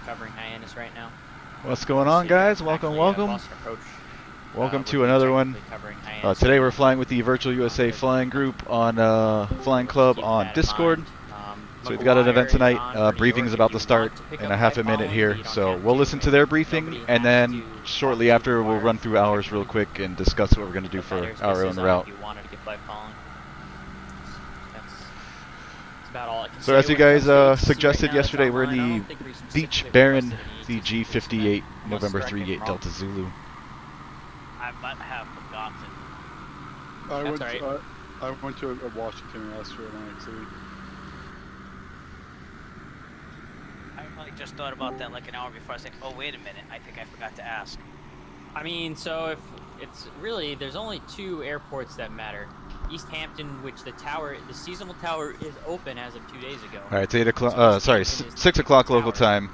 covering Hyannis right now. What's going on, guys? Welcome, welcome. Welcome to another one. Today we're flying with the Virtual USA Flying Group on Flying Club on Discord. So we've got an event tonight. Briefing is about to start in a half a minute here. So we'll listen to their briefing, and then shortly after we'll run through ours real quick and discuss what we're going to do for our own route. So as you guys suggested yesterday, we're in the Beach Baron, the G58, November 38 Delta Zulu. I might have forgotten. I went to Washington and asked for Atlantic City. I really just thought about that like an hour before. I was like, oh wait a minute, I think I forgot to ask. I mean, so if it's really, there's only two airports that matter. East Hampton, which the seasonal tower is open as of 2 days ago. All right, it's 8 o'clock. Sorry, 6 o'clock local time.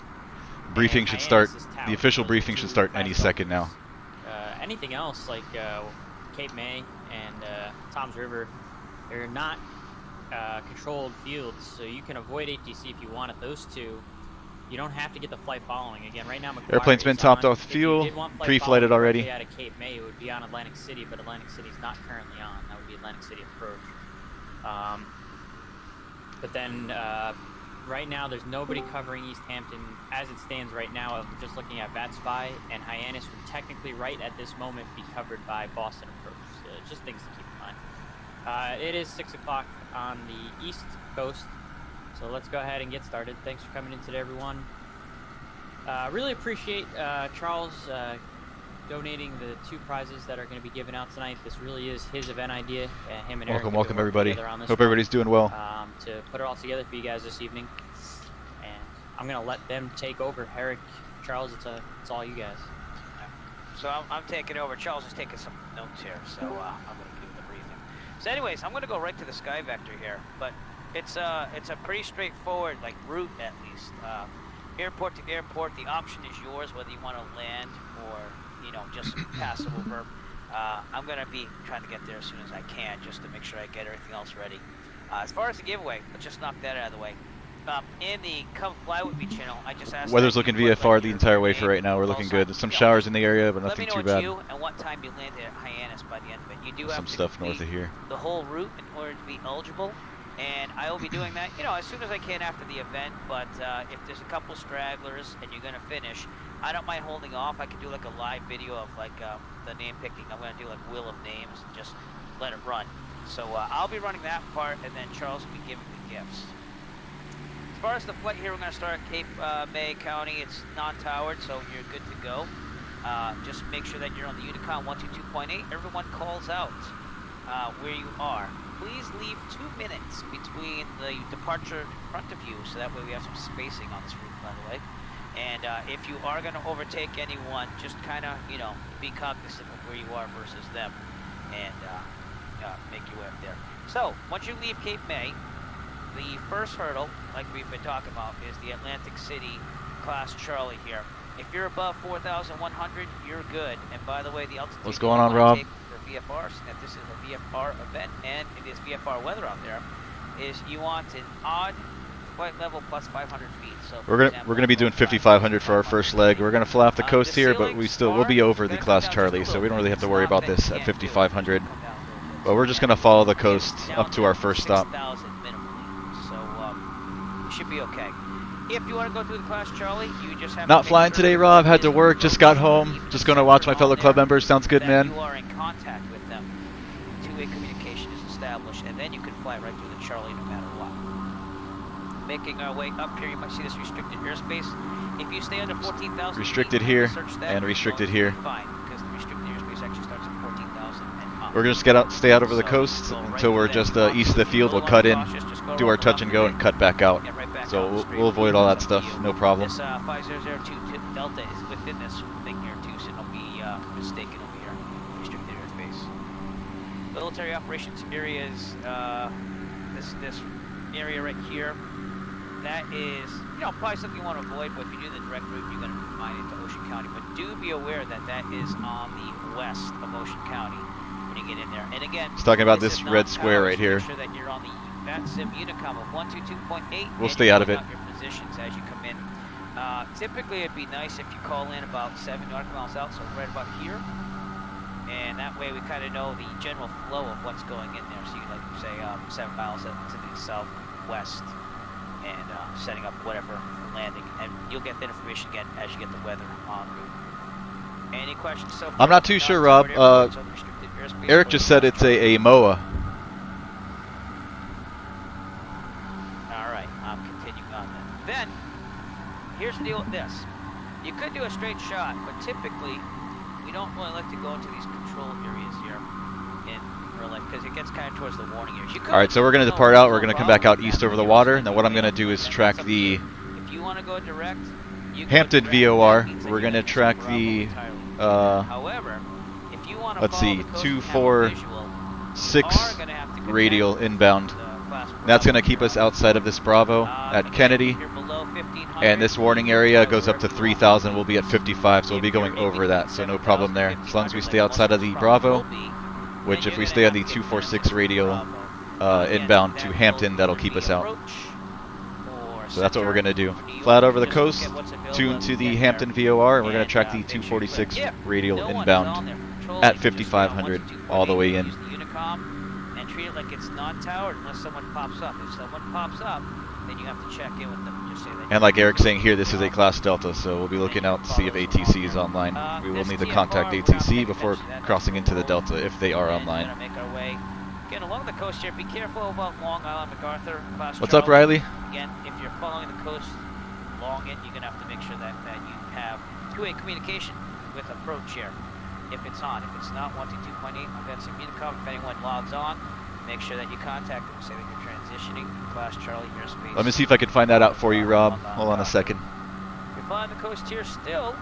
Briefing should start. The official briefing should start any second now. Anything else like Cape May and Tom's River, they're not controlled fields, so you can avoid ATC if you want at those two. You don't have to get the flight following. Again, right now, airplane's been topped off fuel, pre-flighted already. Out of Cape May, it would be on Atlantic City, but Atlantic City's not currently on. That would be Atlantic City approach. But then, right now, there's nobody covering East Hampton as it stands right now. I'm just looking at VATSIM, and Hyannis would technically, right at this moment, be covered by Boston approach. So just things to keep in mind. It is 6 o'clock on the East Coast. So let's go ahead and get started. Thanks for coming in today, everyone. Really appreciate Charles donating the 2 prizes that are going to be given out tonight. This really is his event idea. Him and Eric welcome everybody. Hope everybody's doing well. To put it all together for you guys this evening. And I'm going to let them take over. Eric, Charles, it's all you guys. So I'm taking over. Charles is taking some notes here, so I'm going to do the briefing. So anyways, I'm going to go right to the sky vector here, but it's a pretty straightforward route, at least. Airport to airport, the option is yours whether you want to land or just pass over. I'm gonna be trying to get there as soon as I can, just to make sure I get everything else ready. As far as the giveaway, let's just knock that out of the way. In the Come Fly With Me channel, I just asked. Weather's looking VFR the entire way for right now. We're looking good. There's some showers in the area, but nothing too bad. Let me know and what time you landed at Hyannis by the end of it. You do have some to stuff north of here. The whole route in order to be eligible. And I will be doing that, as soon as I can after the event, but if there's a couple stragglers and you're going to finish, I don't mind holding off. I could do a live video of the name picking. I'm going to do Wheel of Names and just let it run. So I'll be running that part, and then Charles will be giving the gifts. As far as the flight here, we're going to start at Cape May County. It's non-towered, so you're good to go. Just make sure that you're on the Unicon 122.8. Everyone calls out where you are. Please leave 2 minutes between the departure in front of you, so that way we have some spacing on this route, by the way. And if you are going to overtake anyone, just kind of, be cognizant of where you are versus them, and make your way up there. So, once you leave Cape May, the first hurdle, like we've been talking about, is the Atlantic City Class Charlie here. If you're above 4,100, you're good. And by the way, the altitude... What's going on, Rob? VFR, so that this is a VFR event, and it is VFR weather out there, is you want an odd flight level plus 500 feet. So we're gonna be doing 5,500 for our first leg. We're gonna fly off the coast here, but we'll be over the Class Charlie, so we don't really have to worry about this at 5,500. But we're just gonna follow the coast up to our first stop. So we should be okay. If you want to go through the Class Charlie, you just have not flying today, Rob. Had to work. Just got home. Just going to watch my fellow club members. Sounds good, man. You are in contact with them. Two-way communication is established, and then you can fly right through the Charlie no matter what. Making our way up here, you might see this restricted airspace. If you stay under 14,000, restricted here and restricted here. Fine, because the restricted airspace actually starts at 14,000 and up. We're gonna stay out over the coast until we're just east of the field. We'll cut in, do our touch and go, and cut back out. So we'll avoid all that stuff, no problem. This 5002 Delta is within this thing here too, so don't be mistaken over here. Restricted airspace. Military operations areas, this area right here, that is, probably something you want to avoid, but if you do the direct route, you're going to mine into Ocean County. But do be aware that that is on the west of Ocean County when you get in there. And again, it's talking about this red square right here. Make sure that you're on the VATSIM Unicom of 122.8. We'll stay out of it. Your positions as you come in. Typically, it'd be nice if you call in about 7 nautical miles out, so right about here. And that way we kind of know the general flow of what's going in there. So you like say 7 miles to the southwest and setting up whatever for landing. And you'll get that information again as you get the weather en route. Any questions so far? I'm not too sure, Rob. Eric just said it's a MOA. Alright, I'm continuing on then. Then, here's the deal with this. You could do a straight shot, but typically we don't really like to go into these control areas here in real life because it gets kind of towards the warning areas. Alright, so we're going to depart out. We're going to come back out east over the water. And then what I'm going to do is track the if you want to go direct, Hampton VOR. We're going to track the, however, if you want to let's see, 246 radial inbound. That's going to keep us outside of this Bravo at Kennedy. And this warning area goes up to 3,000. We'll be at 55, so we'll be going over that, so no problem there. As long as we stay outside of the Bravo, which if we stay on the 246 radial inbound to Hampton, that'll keep us out. So that's what we're going to do. Flat over the coast, tune to the Hampton VOR, and we're going to track the 246 radial inbound at 5,500 all the way in. And treat it like it's non-towered unless someone pops up. If someone pops up, then you have to check in with them. Just say that. And like Eric's saying here, this is a Class Delta, so we'll be looking out to see if ATC is online. We will need to contact ATC before crossing into the Delta if they are online. Make our way. Again, along the coast here, be careful about Long Island, MacArthur, Class What's up, Riley? Again, if you're following the coast along it, you're going to have to make sure that you have two-way communication with approach here. If it's on. If it's not, 122.8, I've got some intercom. If anyone logs on, make sure that you contact them. Say that you're transitioning Class Charlie airspace. Let me see if I can find that out for you, Rob. Hold on a second. If you're following the coast here still,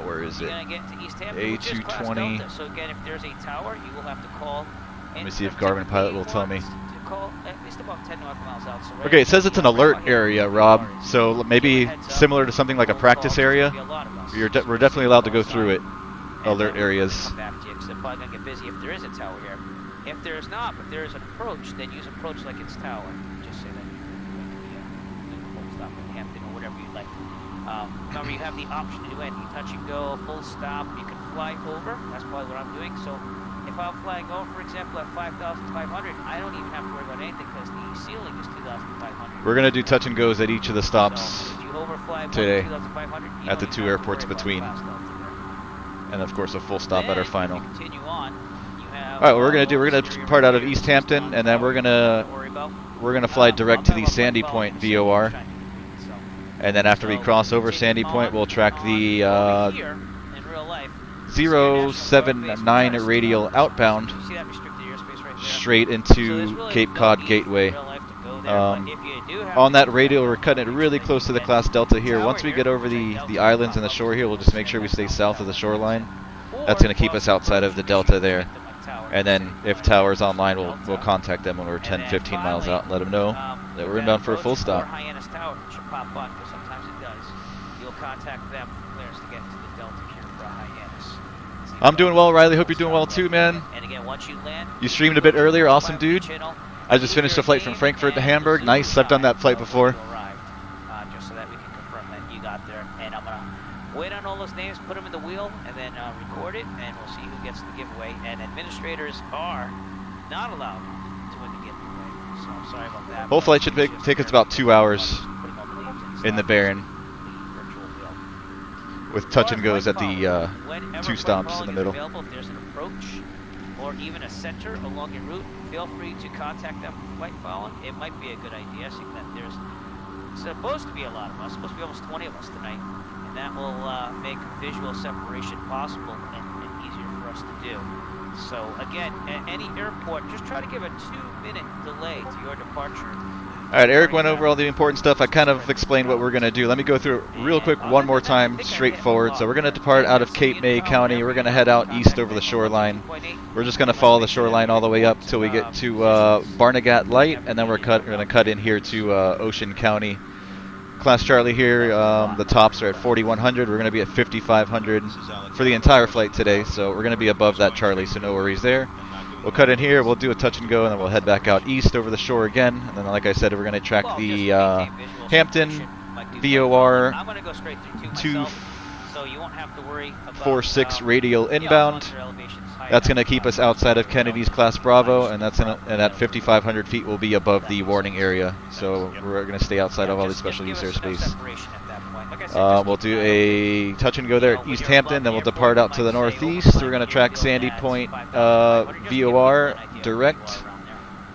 where is it? you're going to get into East Hampton, A220. So again, if there's a tower, you will have to call. Let me see if Garmin Pilot will tell me. To call at least about 10 nautical miles out. So right Okay, it says it's an alert area, Rob. So maybe similar to something like a practice area. We're definitely allowed to go through it. Alert areas. Come back to you, 'cause they're probably going to get busy if there is a tower here. If there is not, but there is an approach, then use approach like it's tower. Just say that you full stop in Hampton or whatever you like. Remember, you have the option to do anything. Touch and go, full stop. You can fly over. That's probably what I'm doing. So if I'm flying over, for example, at 5,500, I don't even have to worry about anything because the ceiling is 2,500. We're going to do touch and goes at each of the stops so if you overfly today 2,500, at the two airports between. And of course a full stop at our final. Alright, what we're gonna do, we're gonna depart out of East Hampton, and then we're gonna fly direct to the Sandy Point VOR. And then after we cross over Sandy Point, we'll track the 079 radial outbound straight into Cape Cod Gateway. On that radial, we're cutting it really close to the Class Delta here. Once we get over the islands and the shore here, we'll just make sure we stay south of the shoreline. That's going to keep us outside of the Delta there. And then if tower's online, we'll contact them when we're 10, 15 miles out and let them know that we're inbound for a full stop. I'm doing well, Riley. Hope you're doing well too, man. You streamed a bit earlier. Awesome, dude. I just finished a flight from Frankfurt to Hamburg. Nice. I've done that flight before. Just so that we can confirm that you got there. And I'm going to wait on all those names, put them in the wheel, and then record it, and we'll see who gets the giveaway. And administrators are not allowed to win the giveaway. So I'm sorry about that. Whole flight should take us about 2 hours in the Baron, with touch and goes at the 2 stops in the middle. If there's an approach or even a center along your route, feel free to contact them for flight following. It might be a good idea, seeing that there's supposed to be a lot of us, supposed to be almost 20 of us tonight, and that will make visual separation possible and easier for us to do. So again, at any airport, just try to give a 2-minute delay to your departure. Alright, Eric went over all the important stuff. I kind of explained what we're going to do. Let me go through it real quick one more time, straightforward. So we're going to depart out of Cape May County. We're going to head out east over the shoreline. We're just going to follow the shoreline all the way up till we get to Barnegat Light, and then we're going to cut in here to Ocean County. Class Charlie here, the tops are at 4,100. We're going to be at 5,500 for the entire flight today, so we're going to be above that Charlie, so no worries there. We'll cut in here, we'll do a touch and go, and then we'll head back out east over the shore again. And then, like I said, we're going to track the Hampton VOR I'm going to go straight through 2 myself, so you won't have to worry about 246 radial inbound. That's going to keep us outside of Kennedy's Class Bravo, and that's and at 5,500 feet will be above the warning area. So we're going to stay outside of all the special use airspace. We'll do a touch and go there at East Hampton, then we'll depart out to the northeast. We're going to track Sandy Point VOR direct.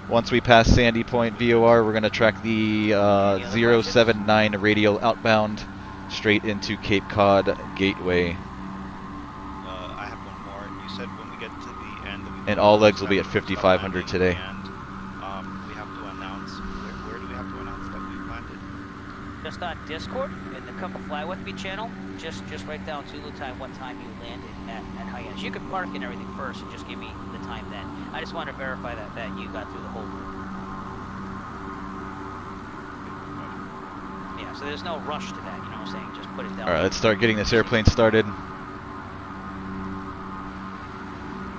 Once we pass Sandy Point VOR, we're going to track the 079 radial outbound straight into Cape Cod Gateway. I have one more. You said when we get to the end, and all legs will be at 5,500 today. And we have to announce. Where do we have to announce that we landed? Just on Discord in the Come Fly With Me channel. Just write down Zulu time, what time you landed at Hyannis. You can park and everything first and just give me the time then. I just want to verify that you got through the whole route. Yeah, so there's no rush to that, you know what I'm saying? Just put it down. Alright, let's start getting this airplane started.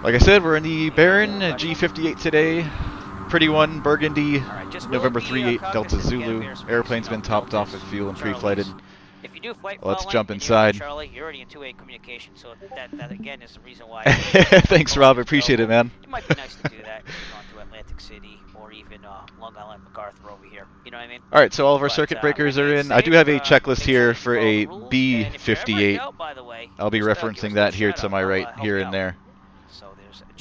Like I said, we're in the Baron G58 today. Pretty one, Burgundy, November 38, Delta Zulu. Airplane's been topped off with fuel and pre-flighted. If you do flight let's jump inside. Charlie, you're already in 2-way communication, so that again is the reason why. Thanks, Rob. Appreciate it, man. It might be nice to do that if you're going to Atlantic City or even Long Island MacArthur over here. You know what I mean? All right, so all of our circuit breakers are in. I do have a checklist here for a B58. I'll be referencing that here to my right, here and there.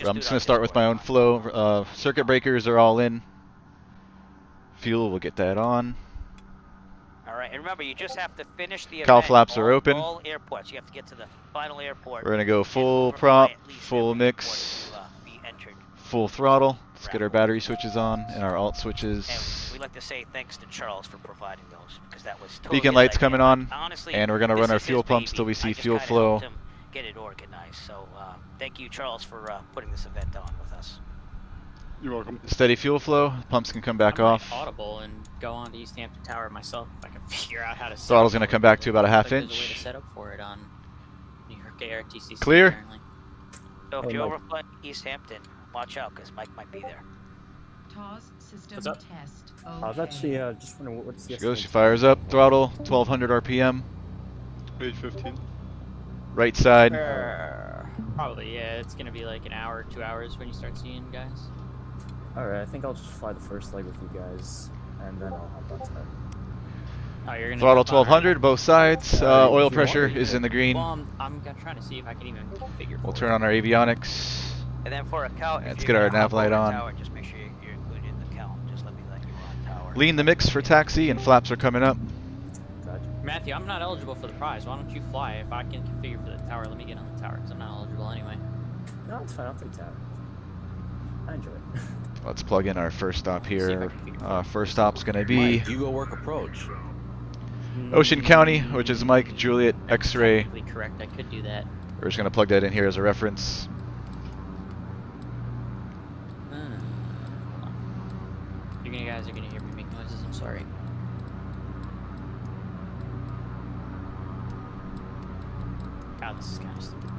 I'm just going to start with my own flow. Circuit breakers are all in. Fuel, we'll get that on. All right, and remember, you just have to finish the cowl flaps are open. All airports. You have to get to the final airport. We're going to go full prop, full mix, full throttle. Let's get our battery switches on and our alt switches. And we'd like to say thanks to Charles for providing those, because that was totally beacon lights coming on, honestly, and we're going to run our fuel pumps till we see fuel flow. Get it organized. So thank you, Charles, for putting this event on with us. You're welcome. Steady fuel flow. Pumps can come back off. Audible and go on to East Hampton Tower myself if I can figure out how to. Throttle's going to come back to about a half inch. There's a way to set up for it on New York ARTCC. Clear. Apparently. So if you overfly East Hampton, watch out because Mike might be there. What's up? I was actually just wondering what's the. She goes. She fires up. Throttle. 1200 RPM. Page 15. Right side. Probably, yeah. It's gonna be like an hour, 2 hours when you start seeing guys. Alright, I think I'll just fly the first leg with you guys, and then I'll hop onto that. Oh, you're gonna throttle 1200, both sides. Oil pressure is in the green. Well, I'm trying to see if I can even configure. We'll turn on our avionics. And then for a count, let's get our nav light on. Tower, just make sure you're included in the count. Just let me let you on tower. Lean the mix for taxi, and flaps are coming up. Matthew, I'm not eligible for the prize. Why don't you fly? If I can configure for the tower, let me get on the tower, because I'm not eligible anyway. No, it's fine. I'll take tower. I enjoy it. Let's plug in our first stop here. First stop's going to be Mike, you go work approach. Ocean County, which is Mike, Juliet, X-ray. Correct. I could do that. We're just going to plug that in here as a reference. You guys are going to hear me make noises. I'm sorry. God, this is kind of stupid.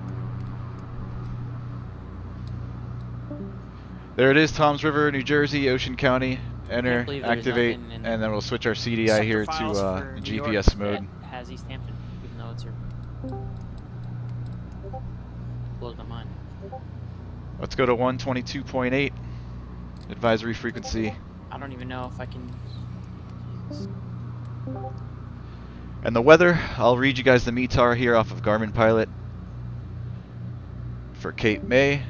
There it is, Toms River, New Jersey, Ocean County. Enter, activate, and then we'll switch our CDI here to GPS mode. Has East Hampton, even though it's blows my mind. Let's go to 122.8 advisory frequency. I don't even know if I can. And the weather, I'll read you guys the METAR here off of Garmin Pilot for Cape May.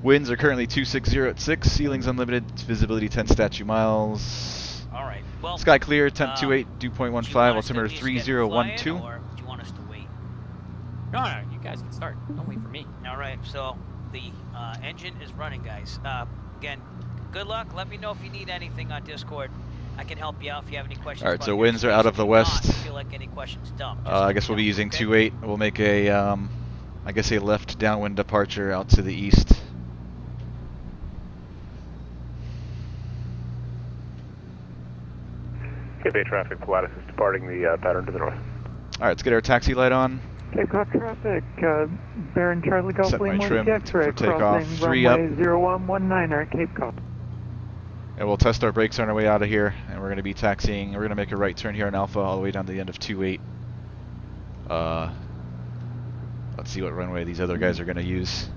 Winds are currently 260 at 6, ceilings unlimited, visibility 10 statute miles. All right. Well, sky clear, temp 28, dew point 15, altimeter 3012. Or do you want us to wait? No, you guys can start. Don't wait for me. All right. So the engine is running, guys. Again, good luck. Let me know if you need anything on Discord. I can help you out if you have any questions. All right. So winds are out of the west. If you feel like any questions, dump. I guess we'll be using 28. We'll make a, I guess a left downwind departure out to the east. Cape Bay traffic, Pilatus is departing the pattern to the north. Alright, let's get our taxi light on. Cape Cod traffic, Baron Charlie Golf Set my Lane 1 trim X-ray for takeoff. crossing 3 up. runway 0119 Cape Cod. And we'll test our brakes on our way out of here, and we're going to be taxiing. We're going to make a right turn here on Alpha all the way down to the end of 28. Let's see what runway these other guys are going to use.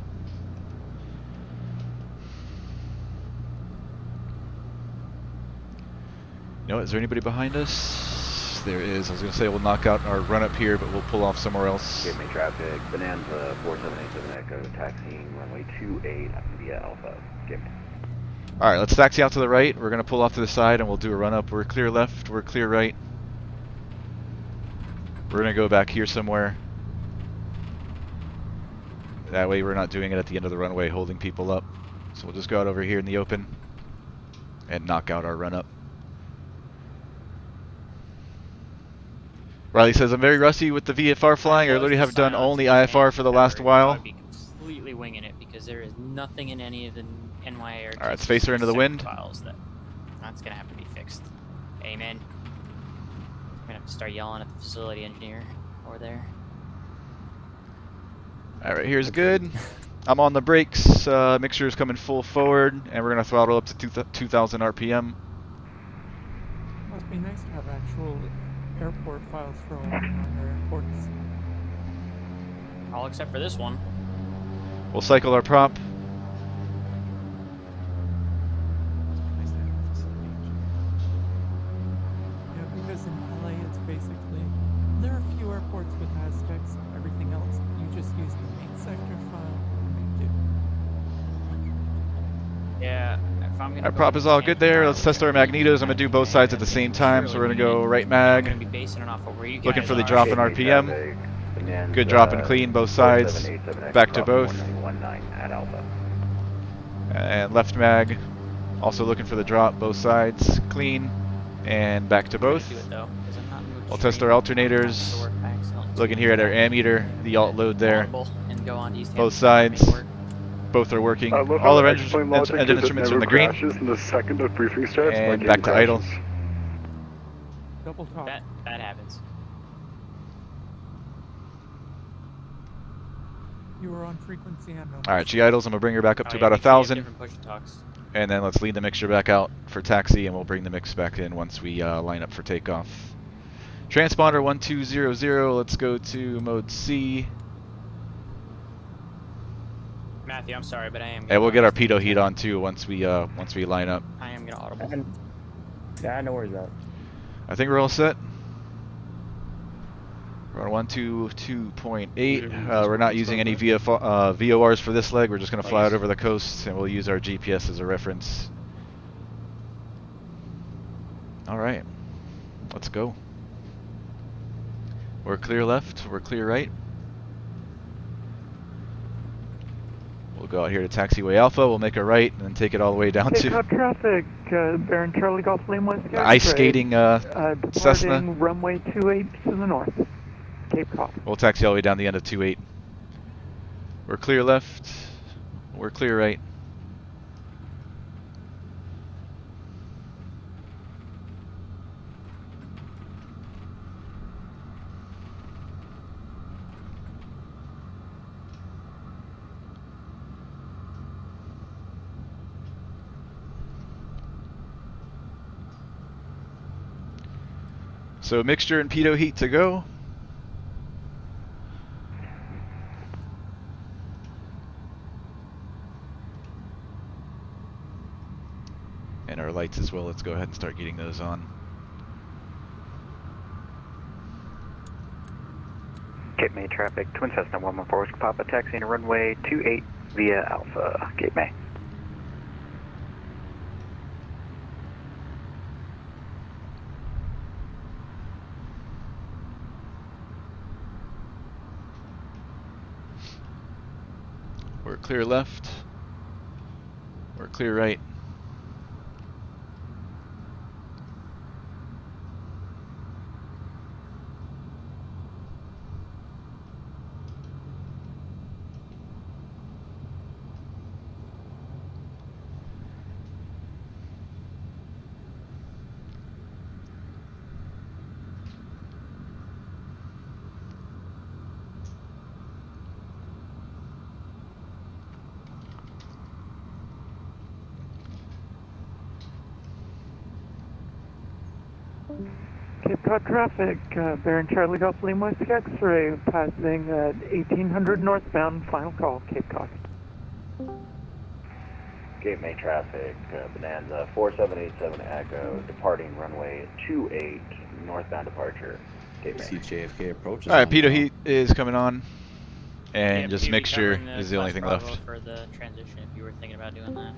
You know what, is there anybody behind us? There is. I was going to say we'll knock out our run up here, but we'll pull off somewhere else. KMJX traffic, Bonanza 4787 Echo, taxiing runway 28 via Alpha. Alright, let's taxi out to the right. We're going to pull off to the side and we'll do a run up. We're clear left, we're clear right. We're going to go back here somewhere. That way we're not doing it at the end of the runway, holding people up. So we'll just go out over here in the open and knock out our run up. Riley says, I'm very rusty with the VFR flying. I literally have done only IFR for the last while. I'd be completely winging it because there is nothing in any of the NYA. Alright, let's face her into the wind. Files that's going to have to be fixed. Amen. I'm going to have to start yelling at the facility engineer over there. Alright, here's good. I'm on the brakes. Mixture is coming full forward, and we're going to throttle up to 2,000 RPM. Must be nice to have actual airport files for all their airports. All except for this one. We'll cycle our prop. Yeah, because in LA it's basically, there are a few airports with Aztecs, everything else, you just use the main sector file and make it. Yeah, if I'm gonna Our prop is all good there. Let's test our magnetos. I'm going to do both sides at the same time, so we're going to go right mag. I'm gonna be basing it off of where you Looking guys for the are. drop in RPM. Good drop and clean, both sides. Back to both. And left mag. Also looking for the drop, both sides. Clean. And back to both. We'll test our alternators. Looking here at our ammeter, the alt load there. Both sides. Both are working. All our engine instruments are in the green. In the second of briefing starts, and back to idle. Double top. That happens. You were on frequency and on. Alright, she idles. I'm going to bring her back up to about 1,000. And then let's lead the mixture back out for taxi, and we'll bring the mix back in once we line up for takeoff. Transponder 1200, let's go to mode C. Matthew, I'm sorry, but I am. And we'll get our pitot heat on too once we line up. I am gonna audible. Yeah, no worries about. I think we're all set. We're on 122.8. We're not using any VORs for this leg. We're just going to fly out over the coast, and we'll use our GPS as a reference. All right, let's go. We're clear left. We're clear right. We'll go out here to taxiway Alpha. We'll make a right and then take it all the way down to traffic, Baron Charlie Golf Lane West. ice skating Cessna. Runway 28 to the north. Cape Cod. We'll taxi all the way down the end of 28. We're clear left. We're clear right. So mixture and pitot heat to go. And our lights as well. Let's go ahead and start getting those on. Cape May traffic, Twin Cessna 114 Whiskey Papa, taxiing to runway 28 via Alpha, Cape May. We're clear left. We're clear right. Cape Cod traffic, bearing Charlie Golf Lima X-ray, passing at 1800 northbound, final call, Cape Cod. Cape May traffic, Bonanza 4787 Echo, departing runway 28, northbound departure, Cape May. CJFK approach. Alright, Peter Heat is coming on, and Yeah, just you'd be mixture covering is the only Class thing Bravo left. for the transition if you were thinking about doing that.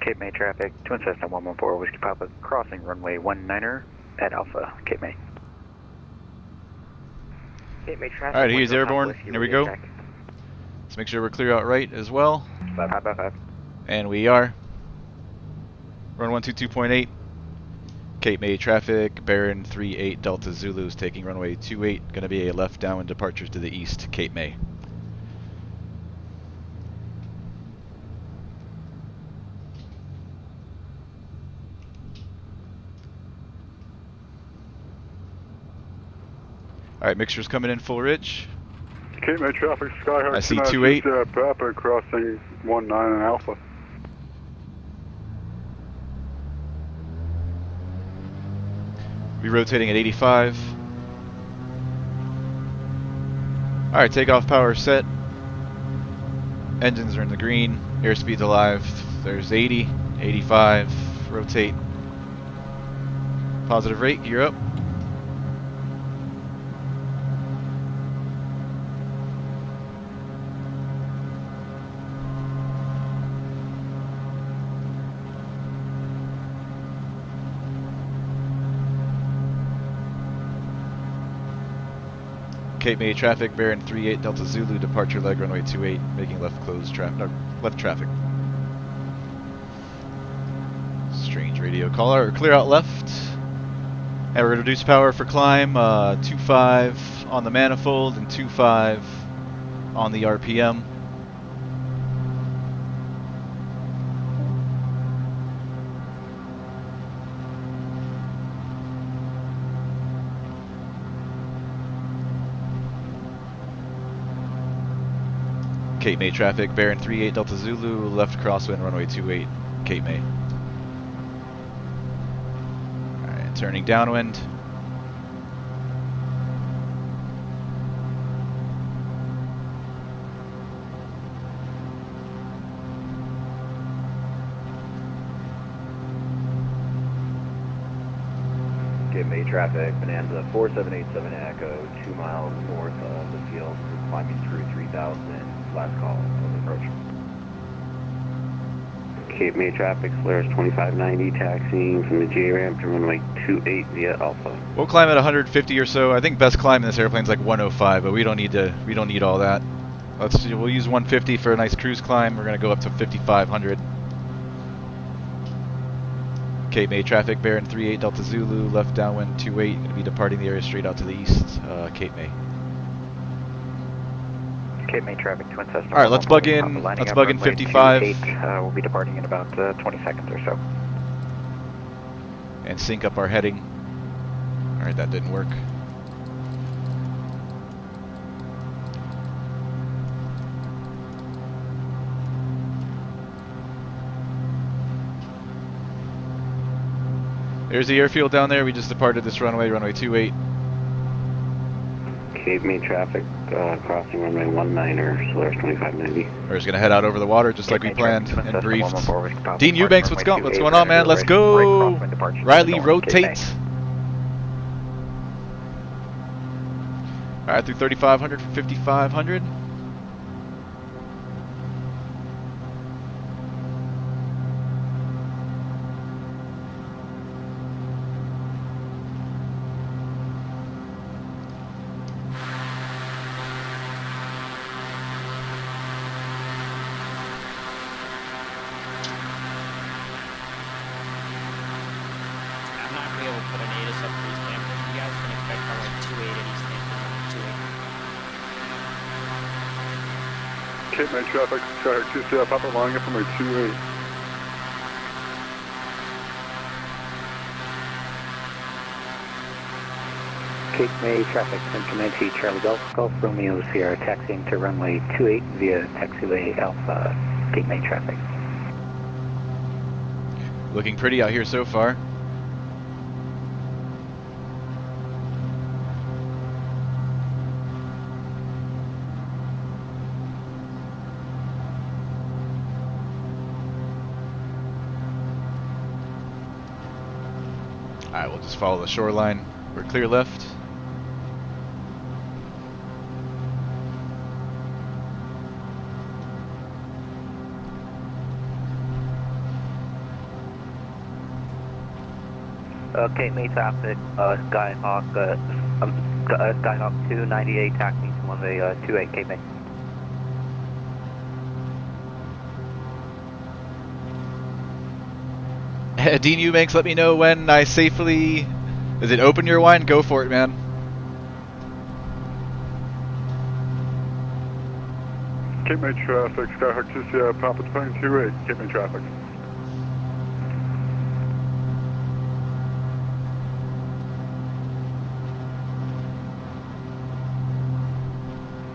Cape May traffic, Twin Cessna 114 Whiskey Papa, crossing runway 19er at Alpha, Cape May. Cape May traffic. Alright, he's airborne. Here we go. Let's make sure we're clear out right as well. 555. And we are. Run 122.8. Cape May traffic, Baron 38 Delta Zulu is taking runway 28. Going to be a left downwind departure to the east, Cape May. Alright, mixture's coming in full rich. Cape May traffic, Skyhawk. I see 28. Papa crossing 19 and Alpha. Be rotating at 85. Alright, takeoff power set. Engines are in the green. Airspeed's alive. There's 80, 85. Rotate. Positive rate, gear up. Cape May traffic, Baron 38 Delta Zulu, departure leg runway 28, making left left traffic. Strange radio caller. Clear out left. And we're going to reduce power for climb, 2.5 on the manifold and 2.5 on the RPM. Cape May traffic, Baron 38 Delta Zulu, left crosswind runway 28, Cape May. Alright, turning downwind. Cape May traffic, Bonanza 4787 Echo, 2 miles north of the field, climbing through 3000. Last call, over approach. Cape May traffic, slurs 2590, taxiing from the J ramp to runway 28 via Alpha. We'll climb at 150 or so. I think best climb in this airplane is like 105, but we don't need all that. We'll use 150 for a nice cruise climb. We're gonna go up to 5500. Cape May traffic, Baron 38 Delta Zulu, left downwind 28. Gonna be departing the area straight out to the east, Cape May. Cape May traffic, Twin Cessna. Alright, let's bug in. Let's bug in 55. We'll be departing in about 20 seconds or so. And sync up our heading. Alright, that didn't work. There's the airfield down there. We just departed this runway, runway 28. Cape May traffic, crossing runway 19er, slurs 2590. We're just gonna head out over the water just like we planned and briefed. Dean Eubanks, what's going on, man? Let's go! Riley, rotate! Alright, through 3500 for 5500. suspect runway 28 at East Hampton, 28. Cape May traffic, Skyhawk 2 Sierra Papa lining up from runway 28. Cape May traffic, Twin Comanche Charlie Golf, Golf Romeo Sierra taxiing to runway 28 via taxiway Alpha, Cape May traffic. Looking pretty out here so far. Alright, we'll just follow the shoreline. We're clear left. Cape May traffic, Skyhawk 298 taxiing to runway 28 Cape May. Dean Eubanks, let me know when I safely... Is it open your wine? Go for it, man. Cape May traffic, Skyhawk 2 Sierra Papa 28, Cape May traffic.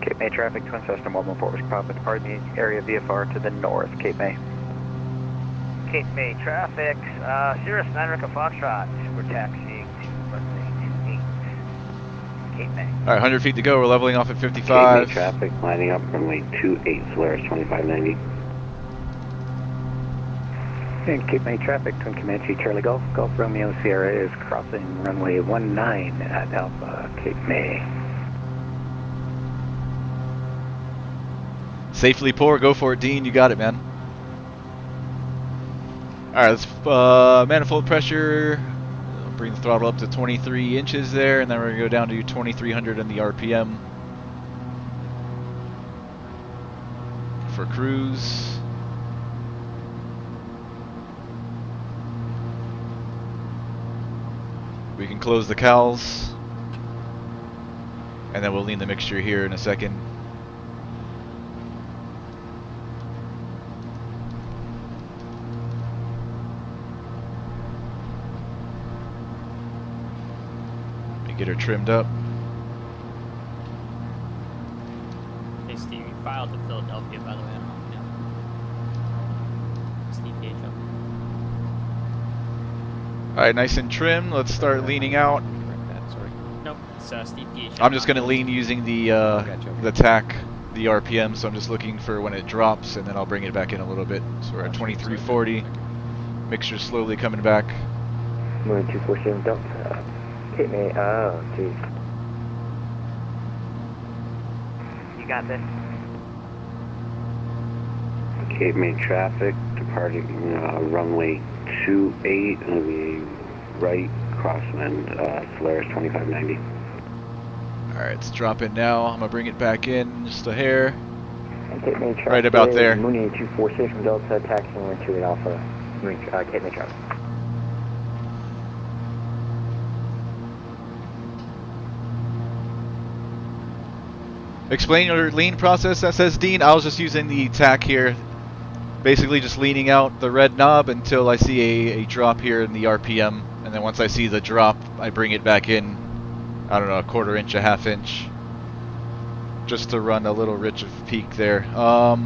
Cape May traffic, Twin Cessna 114 Papa departing the area VFR to the north, Cape May. Cape May traffic, Sirius 9 Echo Foxtrot, we're taxiing to runway 28, Cape May. Alright, 100 feet to go, we're leveling off at 55. Cape May traffic, lining up runway 28, Solaris 2590. And Cape May traffic, Twin Comanche Charlie Golf, Golf Romeo Sierra is crossing runway 19 at Alpha, Cape May. Safely pour, go for it, Dean, you got it, man. Alright, let's manifold pressure, bring the throttle up to 23 inches there, and then we're going to go down to 2300 in the RPM for cruise. We can close the cowls, and then we'll lean the mixture here in a second. Get her trimmed up. Hey Steve, you filed to Philadelphia, by the way. I don't know if you know. Steve Gage up. Alright, nice and trim. Let's start leaning out. Nope, it's Steve Gage. I'm just going to lean using the tack, the RPM, so I'm just looking for when it drops, and then I'll bring it back in a little bit. So we're at 2340. Mixture slowly coming back. Moon 247 Delta. Cape May, oh, geez. You got this? Cape May traffic, departing runway 28, on the right crosswind, Solaris 2590. Alright, it's dropping now. I'm going to bring it back in just a hair. And Cape May traffic, right about there. Moon 246 from Delta, taxiing 28 Alpha, Cape May traffic. Explain your lean process, that says Dean. I was just using the tack here, basically just leaning out the red knob until I see a drop here in the RPM, and then once I see the drop, I bring it back in, I don't know, a quarter inch, a half inch, just to run a little rich of peak there. Let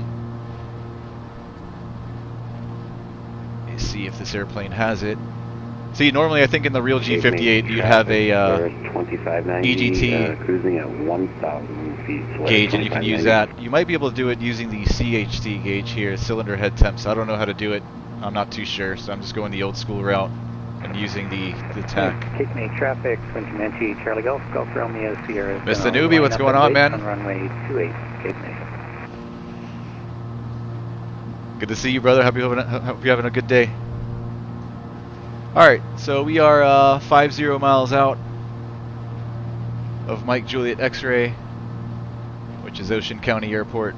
me see if this airplane has it. See, normally I think in the real G58 you'd have a EGT cruising at 1,000 feet gauge, and you can use that. You might be able to do it using the KHTO gauge here, cylinder head temps. I don't know how to do it. I'm not too sure, so I'm just going the old school route and using the tack. Cape May traffic, Twin Comanche Charlie Golf, Golf Romeo Sierra. Mr. Newbie, what's going on, man? On runway 28, Cape May. Good to see you, brother. Hope you're having a good day. Alright, so we are 50 miles out of Mike Juliet X-Ray, which is Ocean County Airport.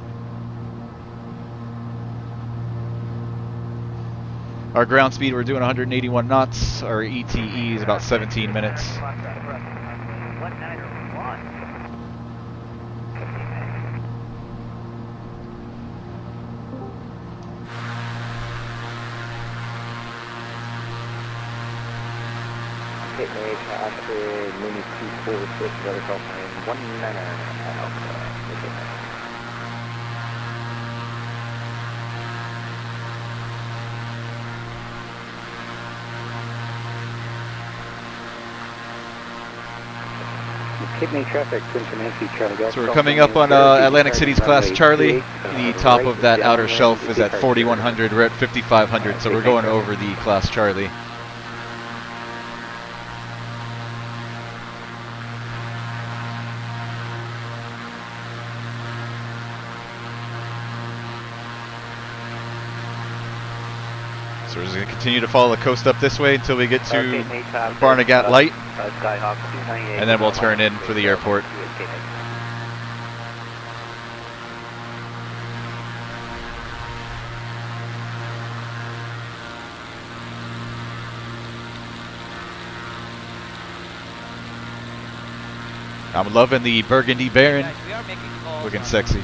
Our ground speed, we're doing 181 knots. Our ETE is about 17 minutes. 1901. Cape May traffic, Mini 246, weather call sign 19 Alpha. Cape May traffic, Twin Comanche, Charlie Golf. So we're coming up on Atlantic City's Class Charlie. The top of that outer shelf is at 4,100. We're at 5,500, so we're going over the Class Charlie. So we're just going to continue to follow the coast up this way until we get to Barnegat Light, and then we'll turn in for the airport. I'm loving the Burgundy Baron, looking sexy.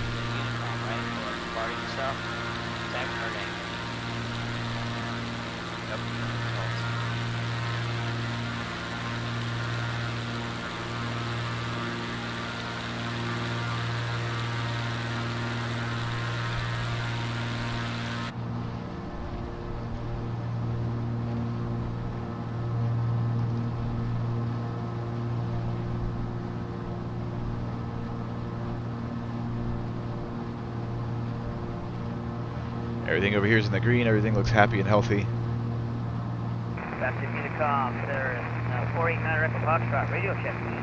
Everything over here is in the green. Everything looks happy and healthy. That's it, Unicom. There is 489 Echo Foxtrot. Radio check, please.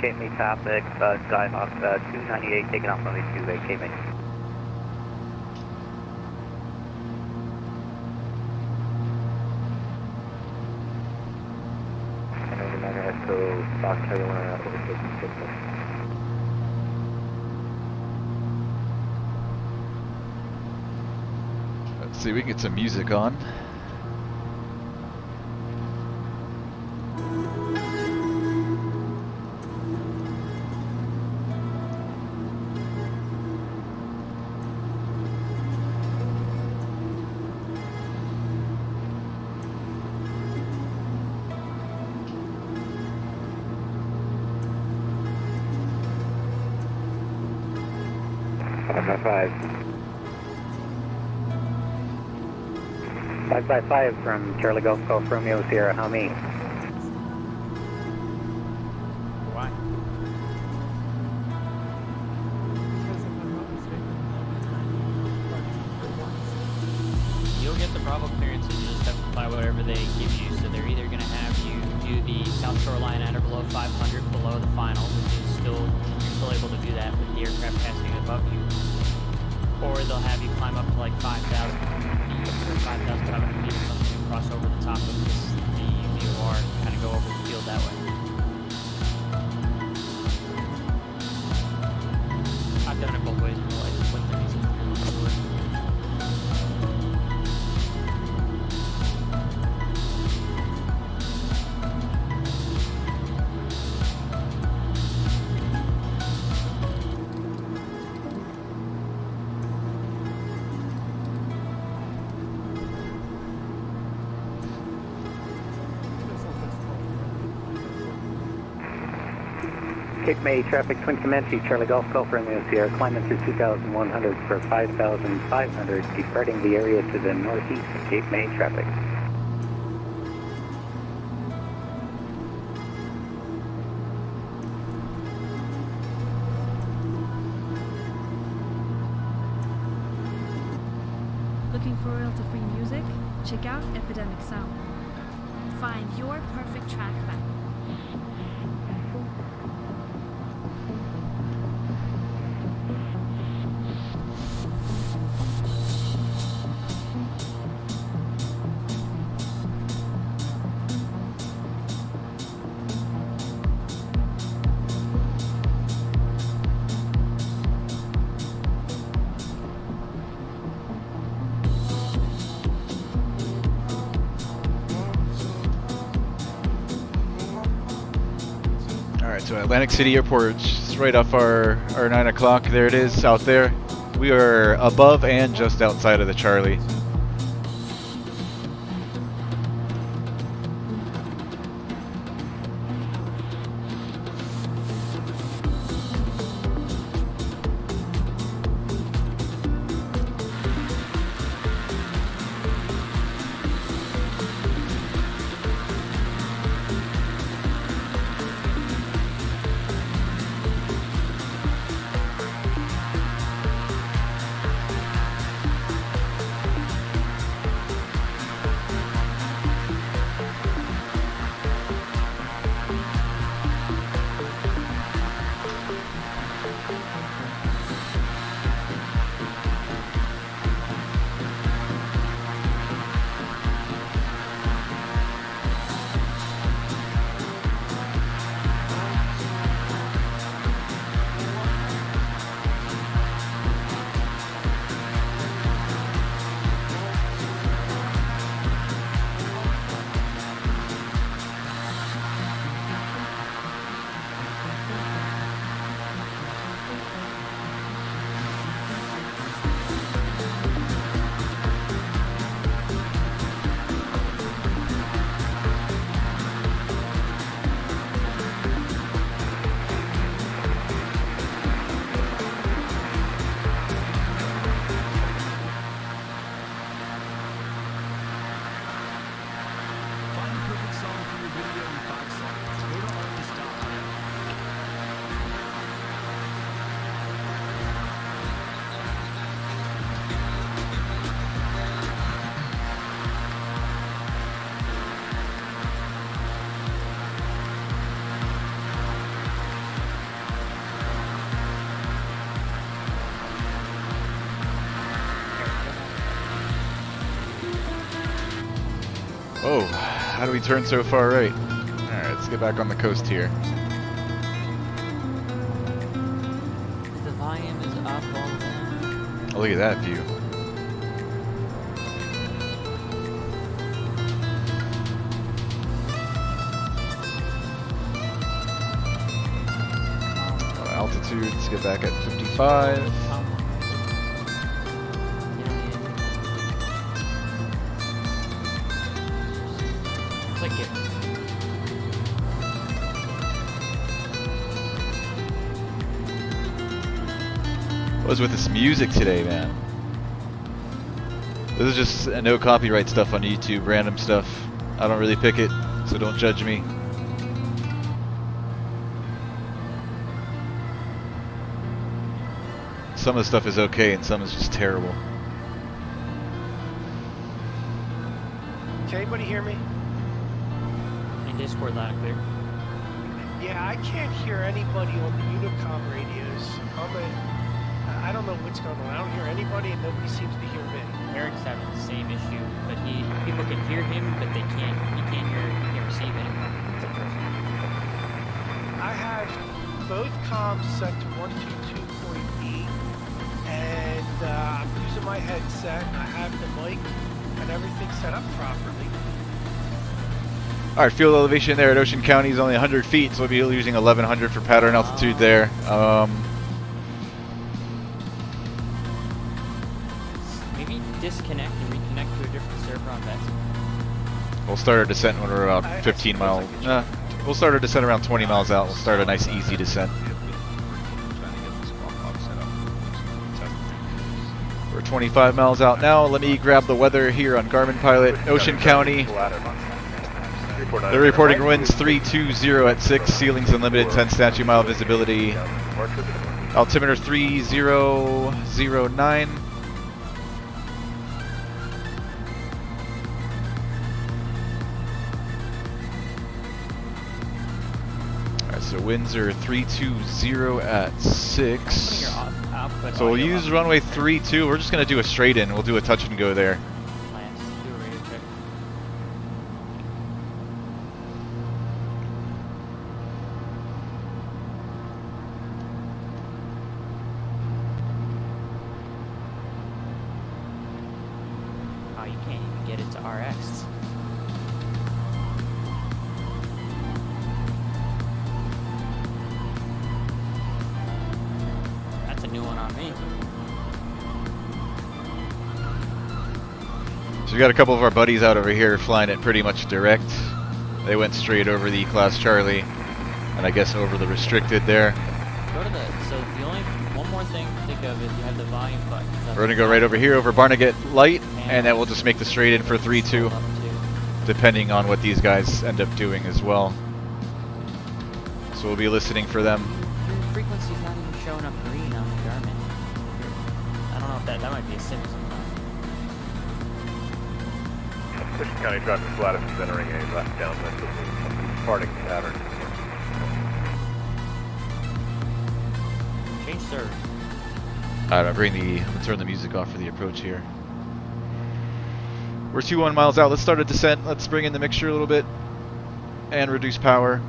Cape May traffic, Skyhawk 298 taking off on the 2-way, Cape May. South Carolina overtaking signal. Let's see, we can get some music on. Five from Charlie Golf Golf Romeo Sierra, how many? Why? You'll get the Bravo clearance and you just have to fly whatever they give you. So they're either going to have you do the South Shoreline at or below 500 below the final, which is you're still able to do that with the aircraft passing above you. Or they'll have you climb up to like 5,000 feet or 5,500 feet or something and cross over the top of the VOR and kind of go over the field that way. I've done it both ways. I just put the music through. Cape May traffic, Twin Comanche, Charlie Golf Golf Romeo Sierra, climbing through 2,100 for 5,500, departing the area to the northeast of Cape May traffic. Looking for royalty-free music? Check out Epidemic Sound. Find your perfect track back. So Atlantic City Airport, just right off our 9 o'clock. There it is, out there. We are above and just outside of the Charlie. Oh, how do we turn so far right? Alright, let's get back on the coast here. The volume is up all the way. Oh, look at that view. Altitude, let's get back at 55. What is with this music today, man? This is just no copyright stuff on YouTube, random stuff. I don't really pick it, so don't judge me. Some of the stuff is okay and some is just terrible. Can anybody hear me? In Discord, loud and clear. Yeah, I can't hear anybody on the Unicom radios. I don't know what's going on. I don't hear anybody and nobody seems to hear me. Eric's having the same issue, but people can hear him, but he can't receive anymore. It's interesting. I have both comms set to 122.8 and I'm using my headset. I have the mic and everything set up properly. Alright, field elevation there at Ocean County is only 100 feet, so we'll be using 1100 for pattern altitude there. Maybe disconnect and reconnect to a different server on VATSIM. We'll start our descent when we're about 15 miles. We'll start our descent around 20 miles out. We'll start a nice, easy descent. We're 25 miles out now. Let me grab the weather here on Garmin Pilot. Ocean County. They're reporting winds 320 at 6, ceilings unlimited, 10 statute mile visibility. Altimeter 3009. Alright, so winds are 320 at 6. So we'll use runway 32. We're just going to do a straight in. We'll do a touch and go there. me. So we got a couple of our buddies out over here flying it pretty much direct. They went straight over the Class Charlie, and I guess over the restricted there. Go to the, so the only, one more thing to think of is you have the volume button. We're gonna go right over here over Barnegat Light, and then we'll just make the straight in for 3-2, depending on what these guys end up doing as well. So we'll be listening for them. Your frequency's not even showing up green on the Garmin. I don't know if that might be a sim somewhere. Cushing County traffic Gladys is entering a left downwind departing pattern. Change serve. Alright, I'm gonna turn the music off for the approach here. We're 21 miles out. Let's start a descent. Let's bring in the mixture a little bit and reduce power.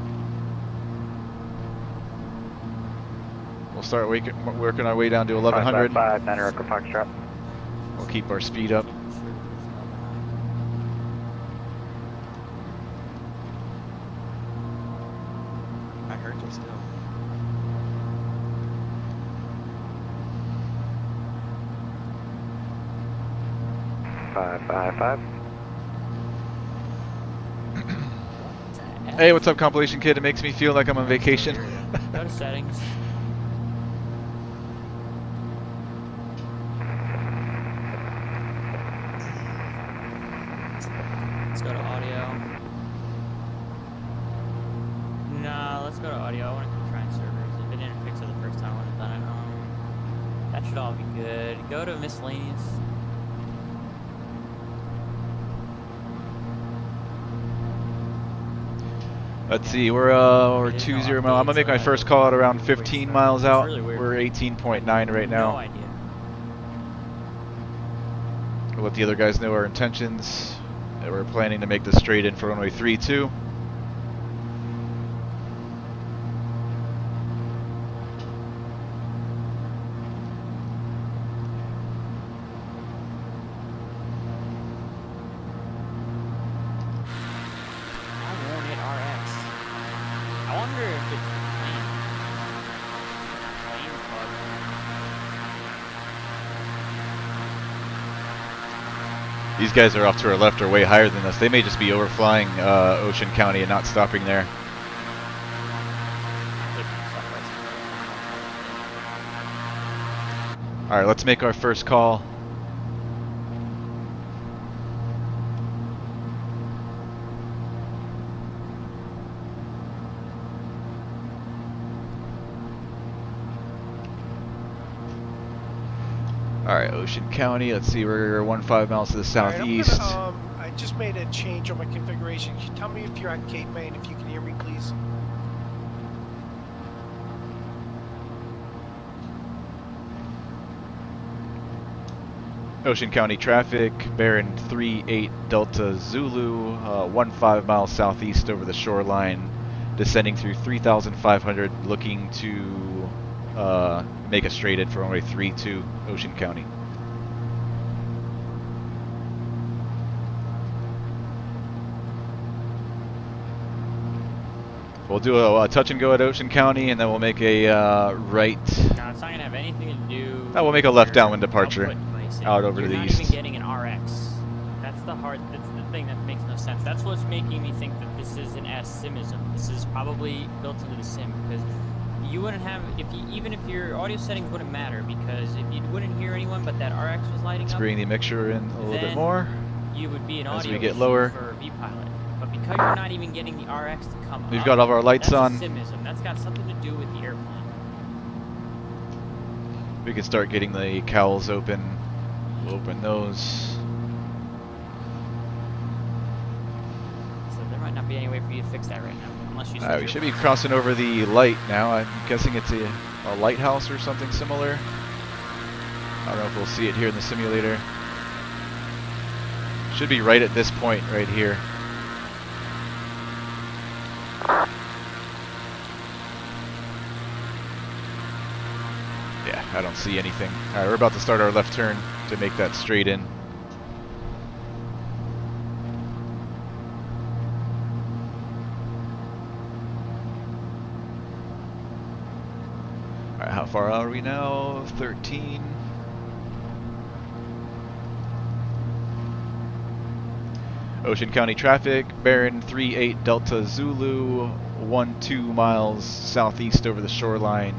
We'll start working our way down to 1100. 555, 9 Echo Foxtrot. We'll keep our speed up. I heard you still. Hey, what's up, compilation kid? It makes me feel like I'm on vacation. Go to settings. Let's go to audio. No, let's go to audio. I want to keep trying servers. If it didn't fix it the first time, I would have done it. That should all be good. Go to miscellaneous. Let's see, we're 20 miles. I'm gonna make my first call at around 15 miles out. We're 18.9 right now. No idea. We'll let the other guys know our intentions. That we're planning to make this straight in for runway 32. These guys are off to our left or way higher than us. They may just be overflying Ocean County and not stopping there. Alright, let's make our first call. Alright, Ocean County, let's see, we're 15 miles to the southeast. Right, I just made a change on my configuration. Can you tell me if you're at Cape May and if you can hear me, please? Ocean County traffic, bearing 38 Delta Zulu, 15 miles southeast over the shoreline, descending through 3,500, looking to make a straight in for runway 32, Ocean County. We'll do a touch and go at Ocean County, and then we'll make a right. No, it's not gonna have anything to do. Oh, we'll make a left downwind departure out over to the east. You're not even getting an RX. That's the thing that makes no sense. That's what's making me think that this is an S-simism. This is probably built into the sim, because you wouldn't have, even if your audio settings wouldn't matter, because if you wouldn't hear anyone but that RX was lighting up. Let's bring the mixture in a little bit more. You would be an as audio we get lower. for V-Pilot. But because you're not even getting the RX to come up, We've got all of our lights on. That's a simism. That's got something to do with the airplane. We can start getting the cowls open. We'll open those. So there might not be any way for you to fix that right now, unless you. We should be crossing over the light now. I'm guessing it's a lighthouse or something similar. I don't know if we'll see it here in the simulator. Should be right at this point right here. Yeah, I don't see anything. Alright, we're about to start our left turn to make that straight in. Alright, how far out are we now? 13. Ocean County traffic, bearing 38 Delta Zulu, 12 miles southeast over the shoreline.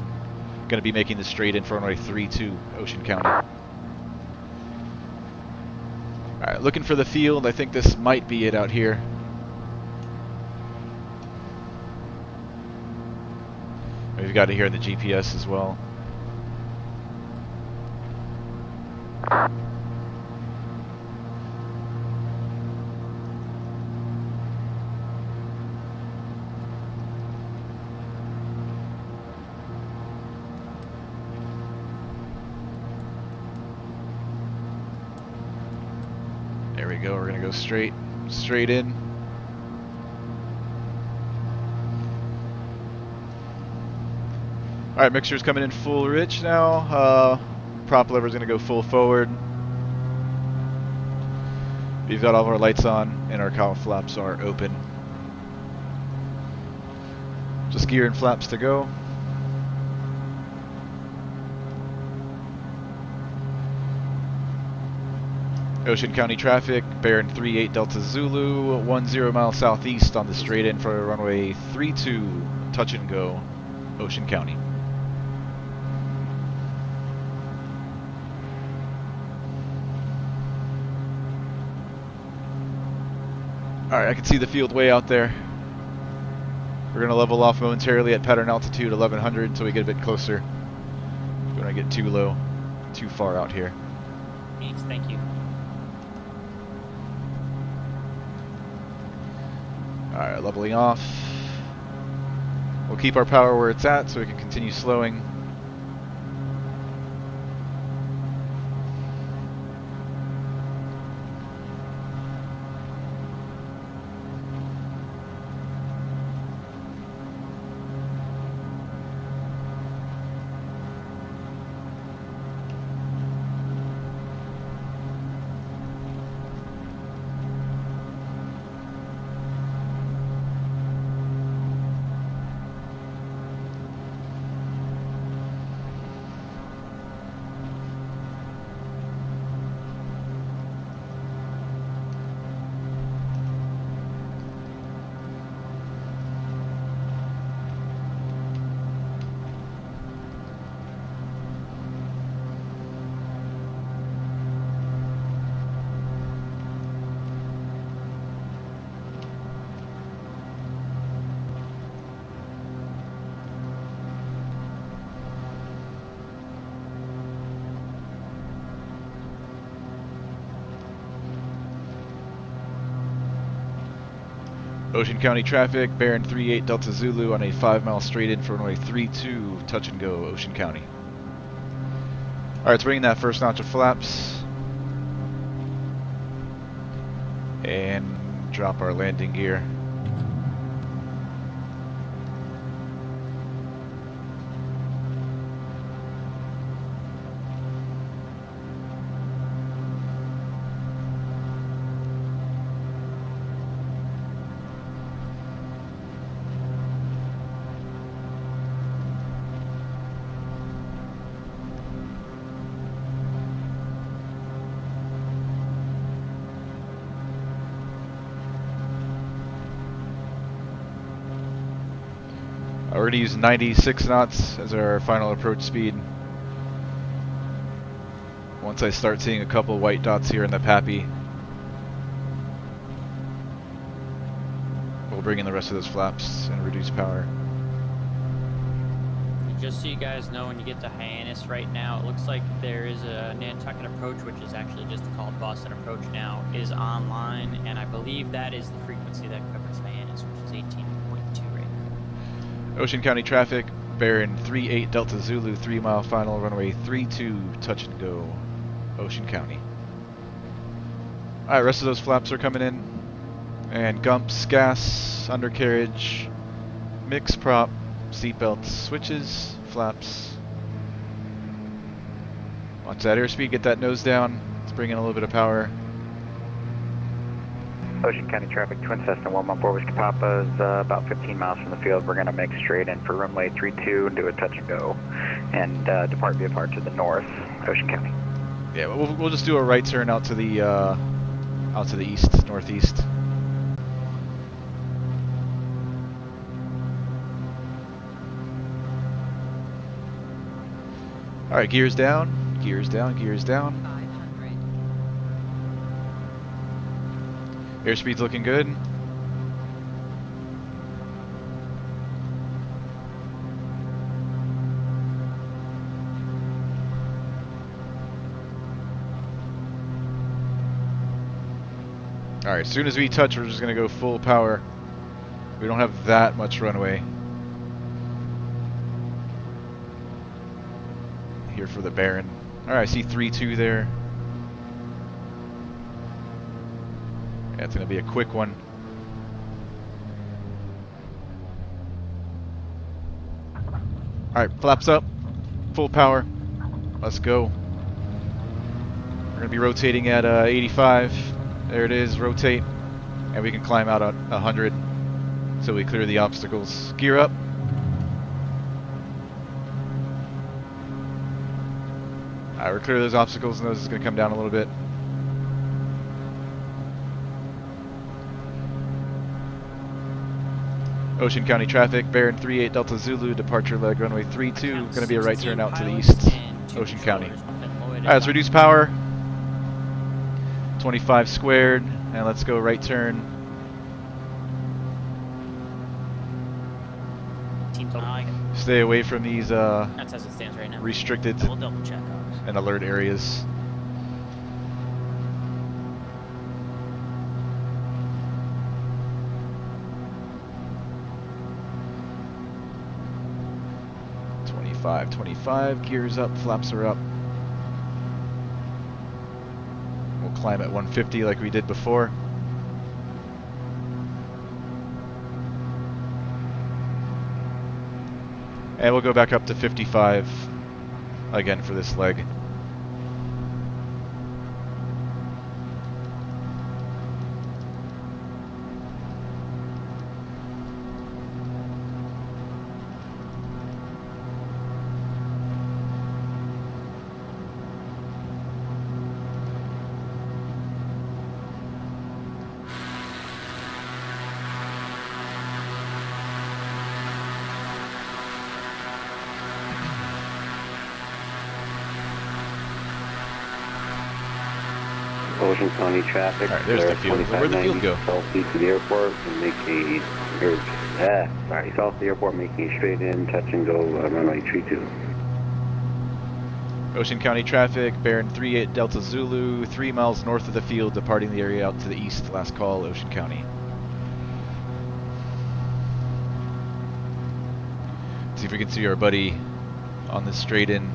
Going to be making the straight in for runway 32, Ocean County. Alright, looking for the field. I think this might be it out here. We've got it here in the GPS as well. There we go, we're gonna go straight in. Alright, mixture's coming in full rich now. Prop lever's gonna go full forward. We've got all of our lights on and our cowl flaps are open. Just gear and flaps to go. Ocean County traffic, bearing 38 Delta Zulu, 10 miles southeast on the straight in for runway 32, touch and go, Ocean County. Alright, I can see the field way out there. We're going to level off momentarily at pattern altitude 1100 until we get a bit closer. We don't want to get too low, too far out here. Thanks, thank you. Alright, leveling off. We'll keep our power where it's at so we can continue slowing. Ocean County traffic, bearing 38 Delta Zulu on a 5-mile straight in for runway 32, touch and go, Ocean County. Alright, let's bring in that first notch of flaps. And drop our landing gear. We're going to use 96 knots as our final approach speed. Once I start seeing a couple white dots here in the PAPI, we'll bring in the rest of those flaps and reduce power. Just so you guys know, when you get to Hyannis right now, it looks like there is a Nantucket approach, which is actually just called Boston Approach now, is online, and I believe that is the frequency that covers Hyannis, which is 18.2 right now. Ocean County traffic, bearing 38 Delta Zulu, 3-mile final, runway 32, touch and go, Ocean County. Alright, rest of those flaps are coming in, and gumps, gas, undercarriage, mix prop, seatbelts, switches, flaps. Watch that airspeed, get that nose down. Let's bring in a little bit of power. Ocean County traffic, Twin Cessna 114 Whiskey Papa is about 15 miles from the field. We're going to make straight in for runway 32 and do a touch and go, and depart VFR to the north, Ocean County. Yeah, we'll just do a right turn out to the east, northeast. All right, gears down, gears down, gears down. 500. Airspeed's looking good. All right, as soon as we touch, we're just gonna go full power. We don't have that much runway. Here for the Baron. All right, I see 3-2 there. Yeah, it's gonna be a quick one. All right, flaps up, full power. Let's go. We're gonna be rotating at 85. There it is, rotate, and we can climb out at 100 so we clear the obstacles. Gear up. Alright, we're clear those obstacles, and those is going to come down a little bit. Ocean County traffic, Baron 38 Delta Zulu, departure leg runway 32, going to be a right turn out to the east, Ocean County. Alright, let's reduce power. 25 squared, and let's go right turn. Stay away from these that's as it stands right now. Restricted We'll double check and alert areas. .25, gears up, flaps are up. We'll climb at 150 like we did before. And we'll go back up to 55 again for this leg. Ocean County traffic. All right, there's the field. Where'd the field go? Southeast of the airport and make south of the airport, making a straight in, touch and go, runway 32. Ocean County traffic, Baron 38 Delta Zulu, 3 miles north of the field, departing the area out to the east. Last call, Ocean County. See if we can see our buddy on the straight in.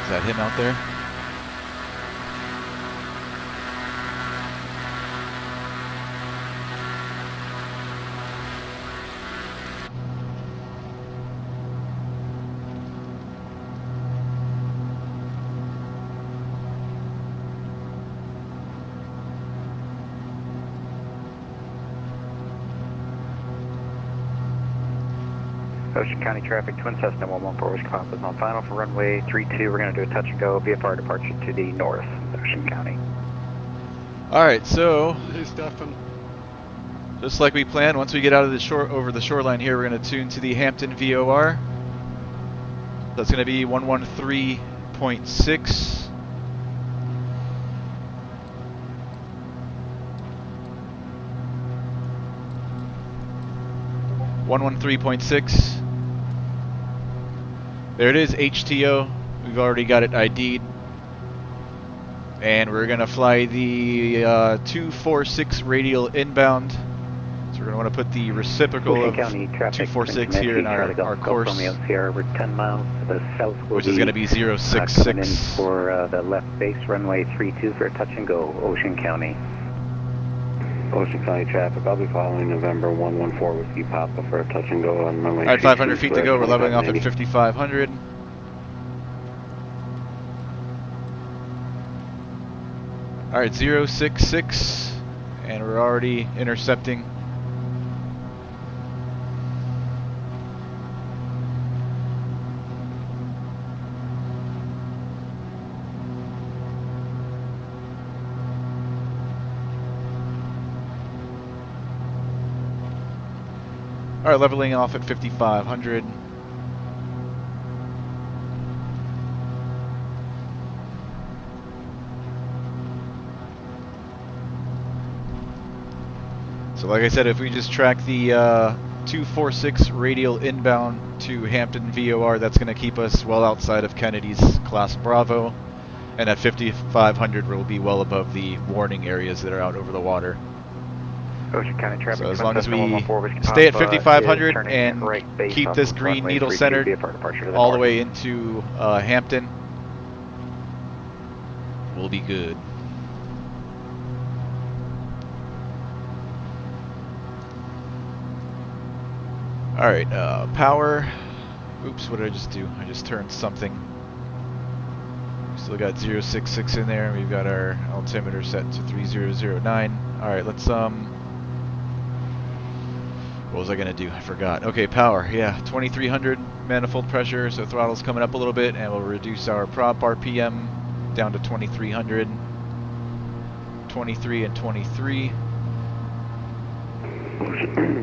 Is that him out there? Ocean County traffic, Twin Cessna 114 Whiskey Papa is on final for runway 32. We're going to do a touch and go, VFR departure to the north, Ocean County. Alright, so just like we planned, once we get out of the shore over the shoreline here, we're going to tune to the Hampton VOR. That's going to be 113.6. There it is, HTO. We've already got it ID'd. And we're going to fly the 246 radial inbound. So we're going to want to put the reciprocal of 246 here in our course, We're 10 miles to the south, which is going to be 066. Coming in for the left base, runway 32 for a touch and go, Ocean County. Ocean County traffic, I'll be following November 114 Whiskey Papa for a touch and go on runway. Alright, 500 feet to go, we're leveling off at 5,500. Alright, 066, and we're already intercepting. Alright, leveling off at 5,500. So like I said, if we just track the 246 radial inbound to Hampton VOR, that's going to keep us well outside of Kennedy's Class Bravo. And at 5,500, we'll be well above the warning areas that are out over the water. Ocean County traffic. So as long as we stay at 5,500 and keep this green needle centered all the way into Hampton, we'll be good. Alright, power. Oops, what did I just do? I just turned something. Still got 066 in there. We've got our altimeter set to 3009. Alright, let's what was I gonna do? I forgot. Okay, power. Yeah, 2,300 manifold pressure, so throttle's coming up a little bit, and we'll reduce our prop RPM down to 2,300. 23 and 23.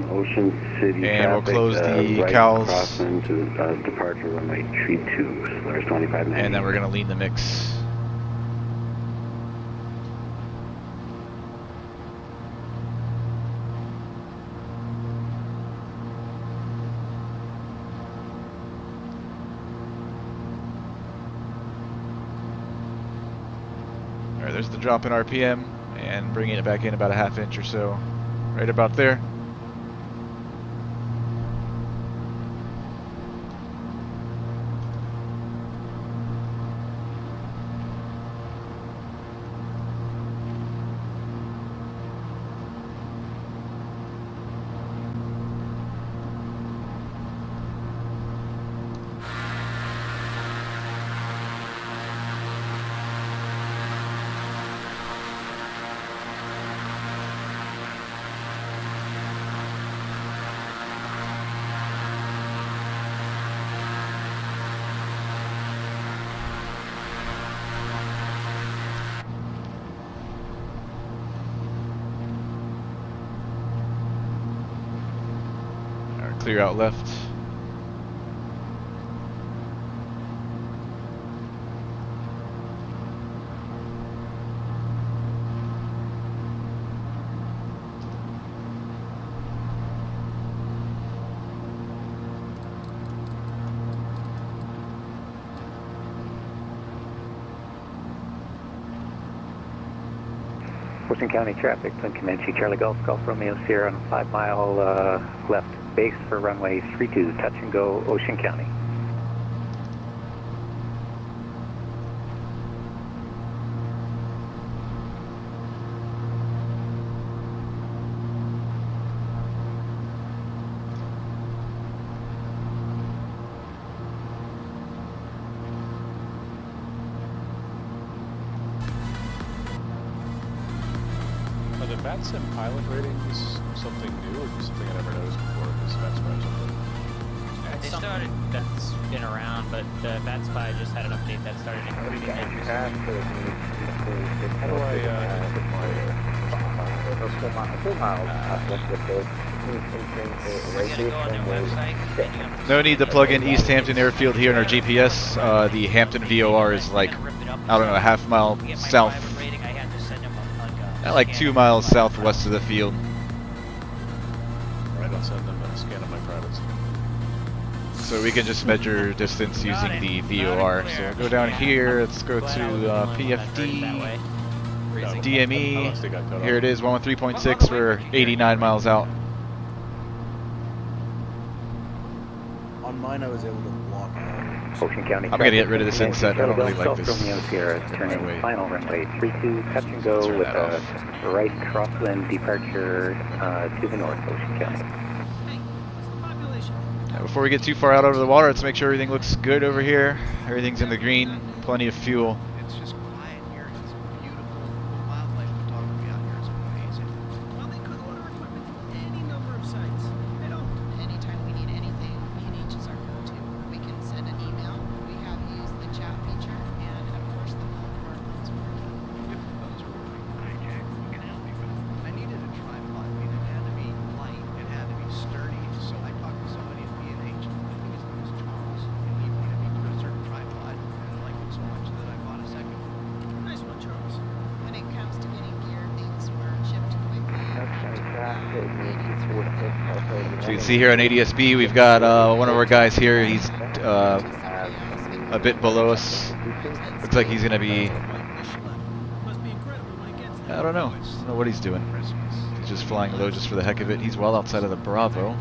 Ocean City and traffic, we'll close the right cowls. Crossing to departure runway 32, slurs 2590. And then we're gonna lean the mix. Alright, there's the drop in RPM, and bringing it back in about a ½ inch or so. Right about there. Clear out left. Ocean County traffic, Twin Comanche, Charlie Golf, Golf Romeo Sierra on a 5-mile left base for runway 32, touch and go, Ocean County. Are the VATSIM pilot ratings something new or just something I never noticed before? Because VATSIM something. It's something that's been around, but the VATSPI just had an update that started including it. How do I No need to plug in East Hampton Airfield here in our GPS. The Hampton VOR is like, I don't know, a ½ mile south. Like 2 miles southwest of the field. Alright, I'll send them a scan of my privates. So we can just measure distance using the VOR. So we'll go down here, let's go to PFD, DME. Here it is, 113.6, we're 89 miles out. On mine I was able to block out. Ocean County. I'm gonna get rid of this inset. I don't really like this. Romeo Sierra, turning final runway 32, touch and go with a right crosswind departure to the north, Ocean County. Before we get too far out over the water, let's make sure everything looks good over here. Everything's in the green, plenty of fuel. It's just quiet here. It's beautiful. The wildlife photography out here is amazing. Well, they could order equipment from any number of sites. They don't. Anytime we need anything, P&H is our go-to. We can send an email. We have used the chat feature, and of course the phone for our phones are working. If the phones are working, hi Jack, you can help me with it. I needed a tripod. I mean, it had to be light. It had to be sturdy. So I talked to somebody at P&H. I think his name is Charles, and he wanted me to put a certain tripod, and I liked it so much that I bought a second one. Nice one, Charles. When it comes to getting gear, things were shipped quickly. So you can see here on ADSB, we've got one of our guys here. He's a bit below us. Looks like he's going to be, I don't know what he's doing. He's just flying low just for the heck of it. He's well outside of the Bravo.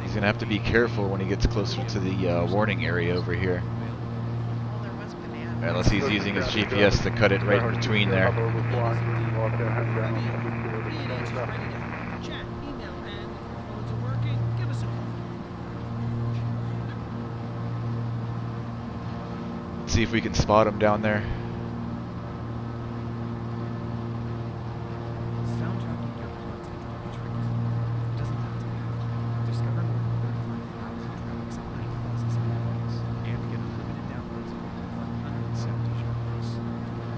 He's going to have to be careful when he gets closer to the warning area over here. Unless he's using his GPS to cut it right in between there. Chat, email, and if your phones are working, give us a call. Let's see if we can spot him down there. Soundtracking your content can be tricky. It doesn't have to be. Discover more than 35,000 tracks on 9,000 soundtracks and get unlimited downloads of more than 170 genres.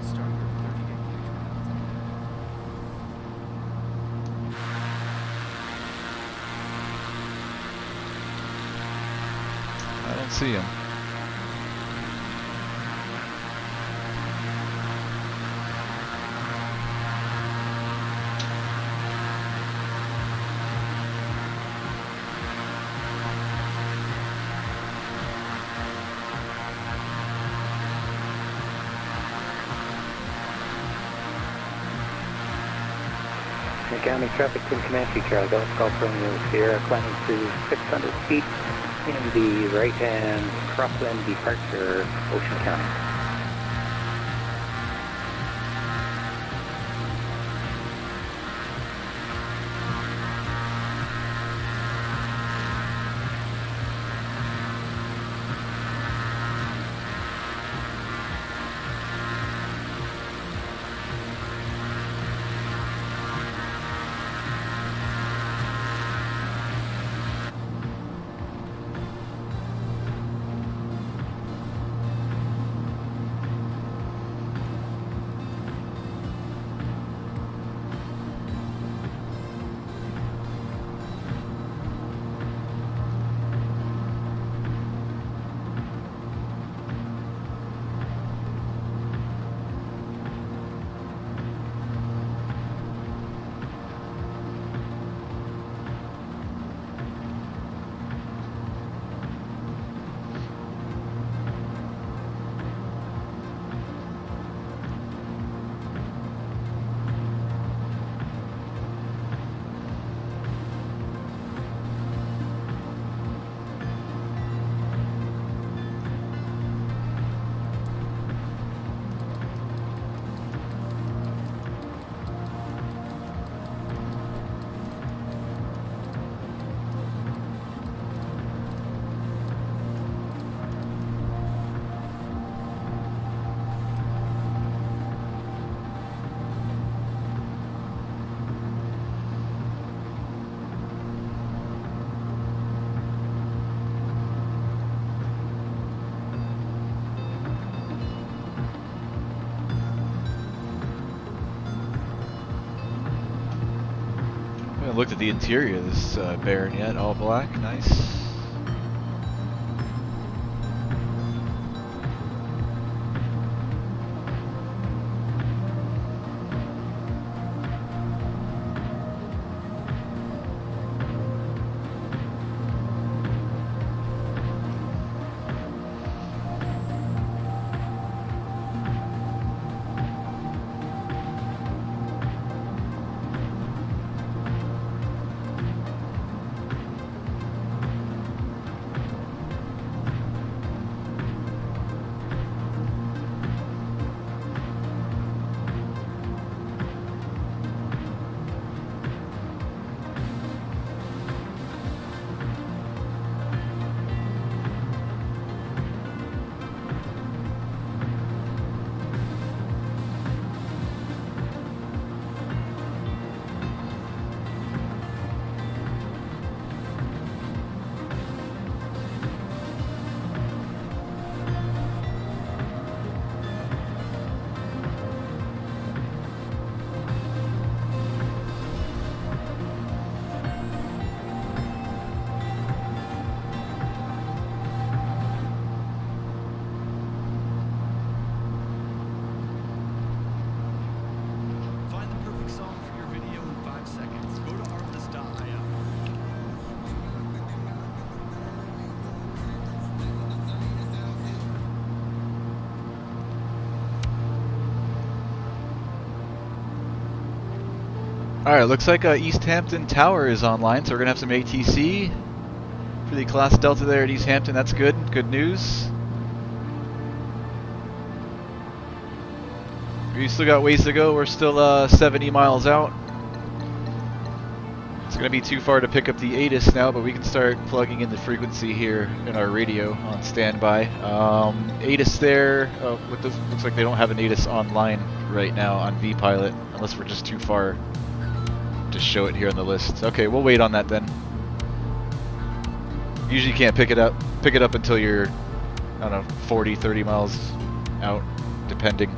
Start your 30-day free trial today. I don't see him. County traffic to Comanche, Charlie Golf, Golf Romeo Sierra, climbing to 600 feet in the right-hand crosswind departure, Ocean County. I haven't looked at the interior of this Baron yet. All black, nice. Alright, looks like East Hampton Tower is online, so we're going to have some ATC for the Class Delta there at East Hampton. That's good. Good news. We still got ways to go. We're still 70 miles out. It's going to be too far to pick up the ATIS now, but we can start plugging in the frequency here in our radio on standby. ATIS there, looks like they don't have an ATIS online right now on VPilot, unless we're just too far to show it here on the list. Okay, we'll wait on that then. Usually you can't pick it up until you're, I don't know, 40, 30 miles out, depending.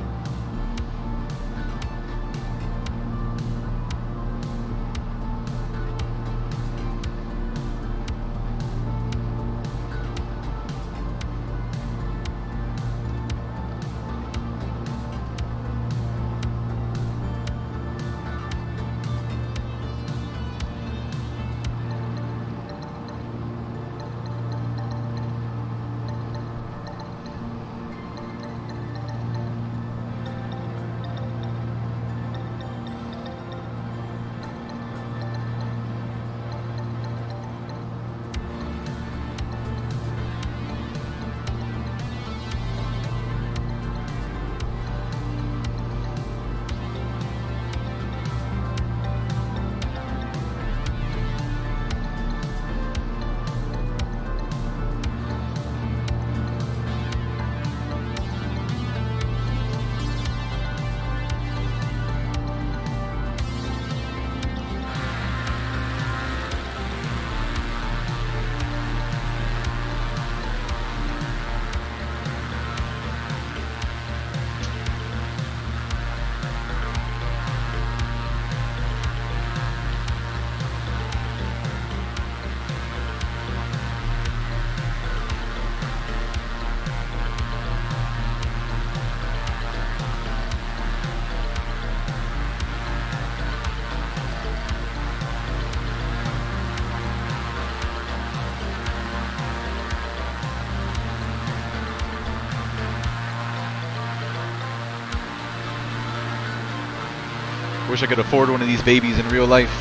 Wish I could afford one of these babies in real life.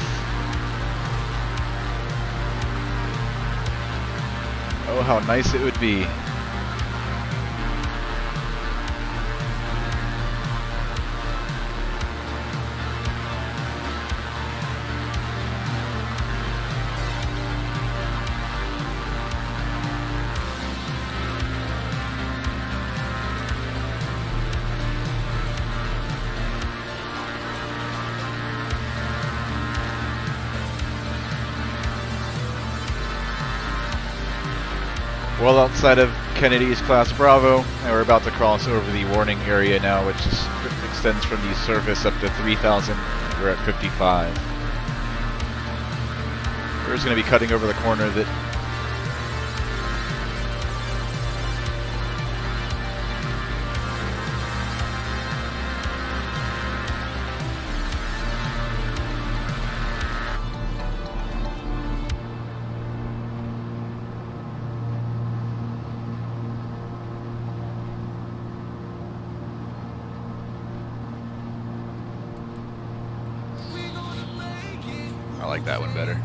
Oh, how nice it would be. Well outside of Kennedy's Class Bravo, and we're about to cross over the warning area now, which extends from the surface up to 3,000. We're at 55. We're just going to be cutting over the corner that I like that one better.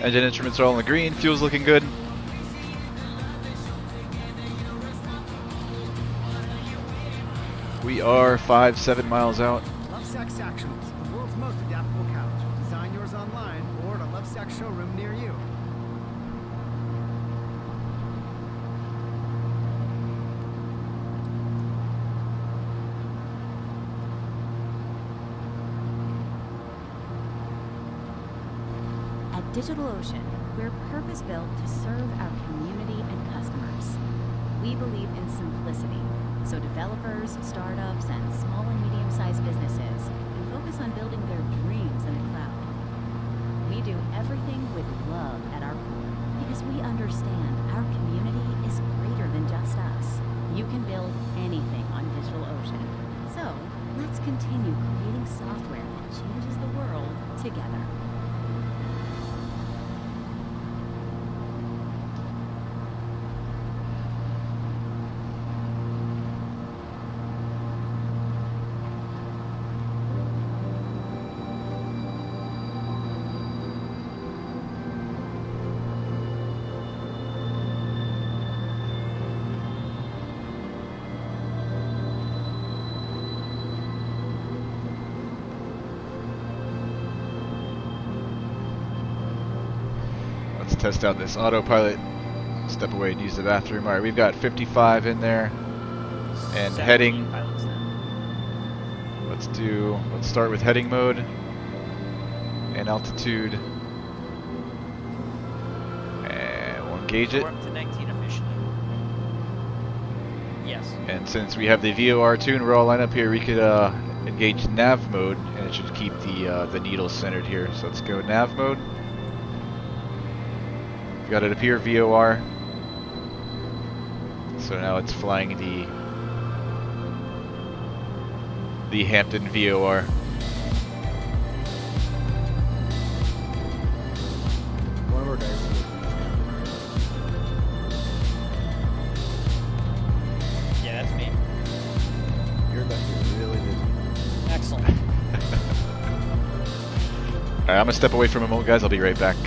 Engine instruments are all in the green, fuel's looking good. We are 5-7 miles out. Lovesac Sectionals, the world's most adaptable couch. Design yours online or at a Lovesac showroom near you. At DigitalOcean, we're purpose-built to serve our community and customers. We believe in simplicity, so developers, startups, and small and medium-sized businesses can focus on building their dreams in the cloud. We do everything with love at our core because we understand our community is greater than just us. You can build anything on DigitalOcean. So, let's continue creating software that changes the world together. test out this autopilot. Step away and use the bathroom. Alright, we've got 55 in there. And heading. Let's start with heading mode. And altitude. And we'll engage it. We're up to 19 officially. Yes. And since we have the VOR tune, we're all lined up here, we could engage nav mode, and it should keep the needle centered here. So let's go nav mode. We've got it up here, VOR. So now it's flying the Hampton VOR. One of our guys is Yeah, that's me. You're about to be really busy. Excellent. Alright, I'm gonna step away from a moment, guys. I'll be right back.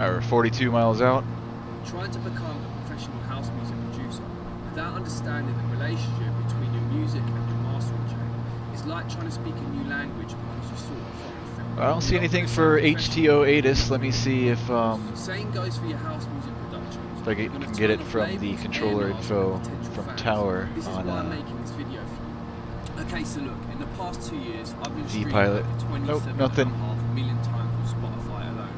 We're 42 miles out. Trying to become a professional house music producer without understanding the relationship between your music and your mastering chain is like trying to speak a new language because you saw a foreign film. I don't see anything for HTO ATIS. Let me see if Same goes for your house music productions. if I can get it from the controller info from Tower This is why I'm on making this video for you. Okay, so look, in the past 2 years, I've been streaming Pilot. over Nope, 27.5 nothing. million times on Spotify alone.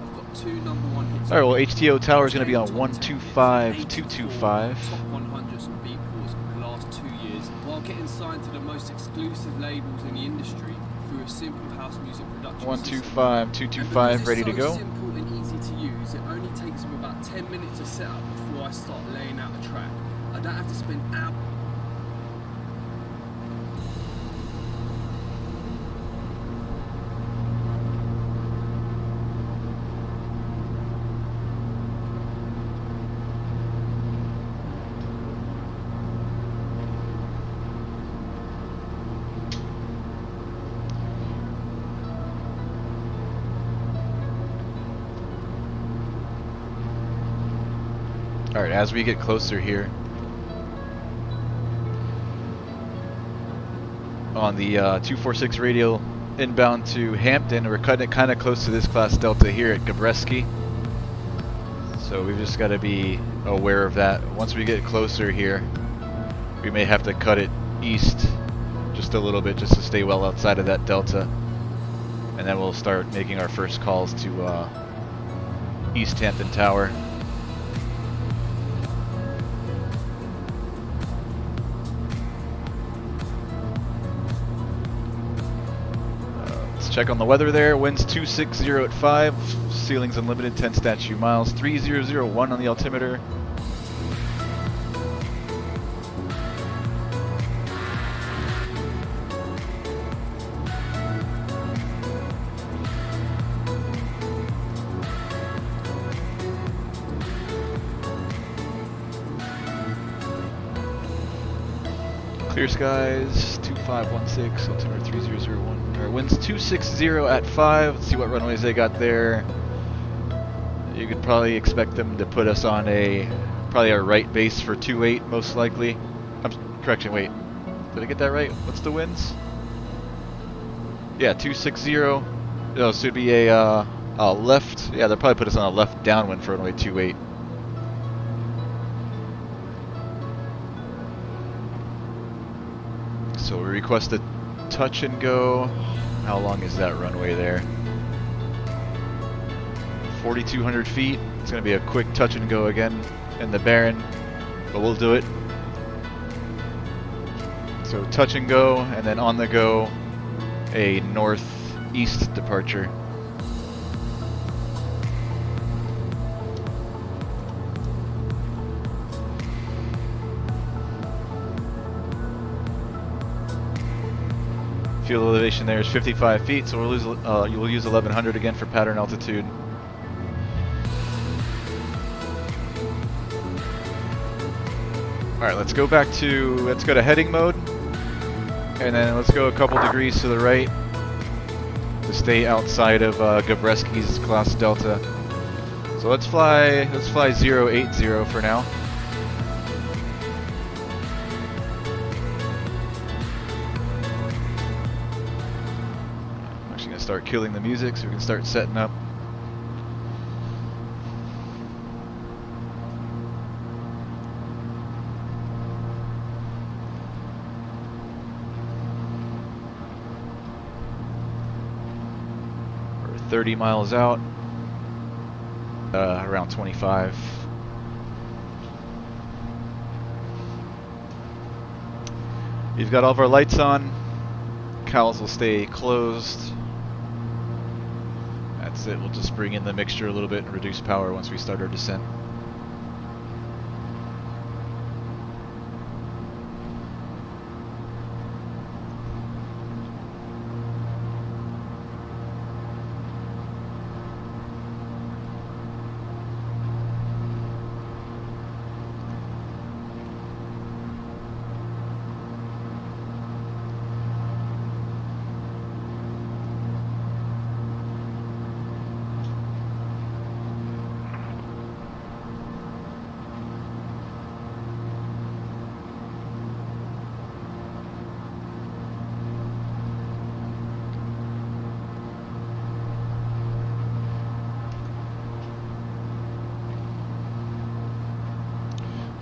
I've got 2 #1 hits. Alright, well HTO Tower is going to be on 125.225. Top 100s and beatboards in the last 2 years, while getting signed to the most exclusive labels in the industry through a simple house music production 125.225, ready to go. It's so simple and easy to use. It only takes me about 10 minutes to set up before I start laying out a track. I don't have to spend hours. Alright, as we get closer here on the 246 radial inbound to Hampton, we're cutting it kind of close to this class Delta here at Gabreski. So we've just got to be aware of that. Once we get closer here, we may have to cut it east just a little bit just to stay well outside of that Delta. And then we'll start making our first calls to East Hampton Tower. check on the weather there. Winds 260 at 5, ceilings unlimited, 10 statute miles, 3001 on the altimeter. Clear skies, 2516, altimeter 3001. Our winds 260 at 5. Let's see what runways they got there. You could probably expect them to put us on probably a right base for 28 most likely. Correction, wait. Did I get that right? What's the winds? Yeah, 260. No, so it'd be a left. Yeah, they'll probably put us on a left downwind for runway 28. So we request a touch and go. How long is that runway there? 4,200 feet. It's going to be a quick touch and go again in the Barren, but we'll do it. So touch and go, and then on the go, a northeast departure. Field elevation there is 55 feet, so you'll use 1100 again for pattern altitude. Alright, let's go to heading mode, and then let's go a couple degrees to the right to stay outside of Gabreski's class Delta. So let's fly 080 for now. Start killing the music so we can start setting up. We're 30 miles out, around 25. We've got all of our lights on. Cowls will stay closed. That's it, we'll just bring in the mixture a little bit and reduce power once we start our descent.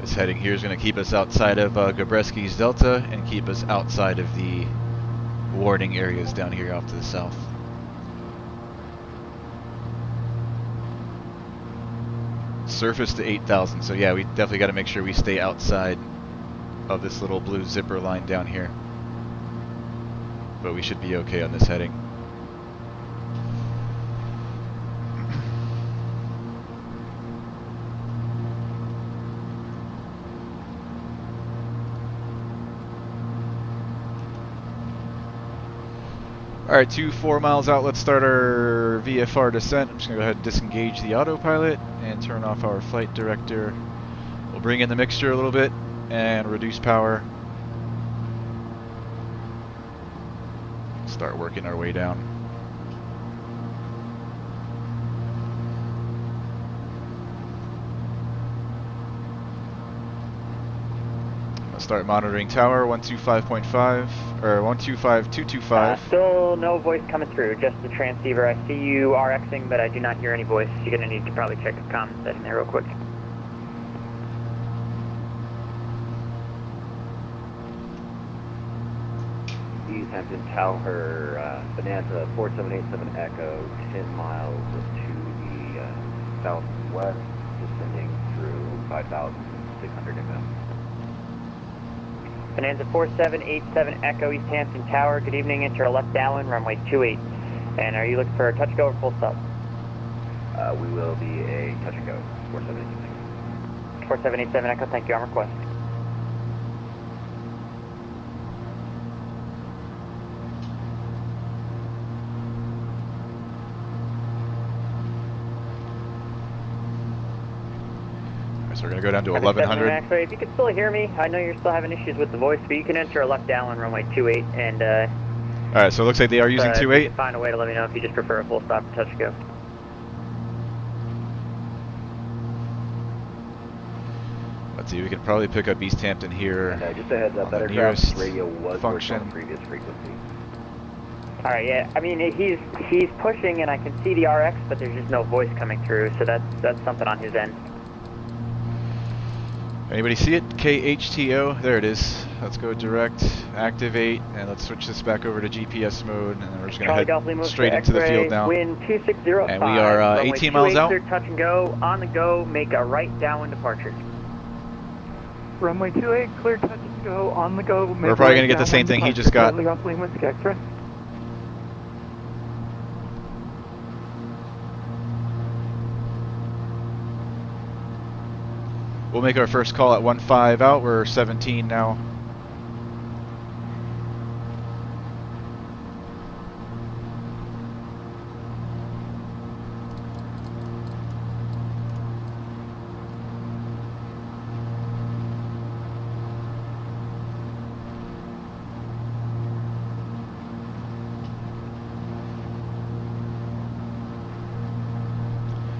This heading here is going to keep us outside of Gabreski's Delta and keep us outside of the warning areas down here off to the south. Surface to 8,000, so yeah, we definitely got to make sure we stay outside of this little blue zipper line down here. But we should be okay on this heading. Alright, 4 miles out, let's start our VFR descent. I'm just going to go ahead and disengage the autopilot and turn off our flight director. We'll bring in the mixture a little bit and reduce power. Start working our way down. Start monitoring tower 125.5 or 125.225. Still no voice coming through, just the transceiver. I see you RXing, but I do not hear any voice. You're gonna need to probably check the comm setting there real quick. East Hampton Tower, Bonanza 4787 Echo, 10 miles to the southwest, descending through 5,600 mm. Bonanza 4787 Echo, East Hampton Tower. Good evening, enter left downwind, runway 28. And are you looking for a touch go or full stop? We will be a touch and go, 4787. 4787 Echo, thank you, on request. So we're going to go down to 1100. Actually, if you can still hear me, I know you're still having issues with the voice, but you can enter a left downwind runway 28 and Alright, so it looks like they are using 28. Find a way to let me know if you just prefer a full stop or touch go. Let's see, we could probably pick up East Hampton here. And just a heads up, that aircraft's radio was working on previous frequency. Alright, yeah, I mean, he's pushing and I can see the RX, but there's just no voice coming through, so that's something on his end. Anybody see it? KHTO, there it is. Let's go direct, activate, and let's switch this back over to GPS mode, and then we're just going to head straight into the field now. Wind 2605. And we are 18 miles out. Clear, touch and go, on the go, make a right downwind departure. Runway 28, clear, touch and go, on the go. We're probably going to get the same thing he just got. Off Lima, X-ray. We'll make our first call at 15 out. We're 17 now.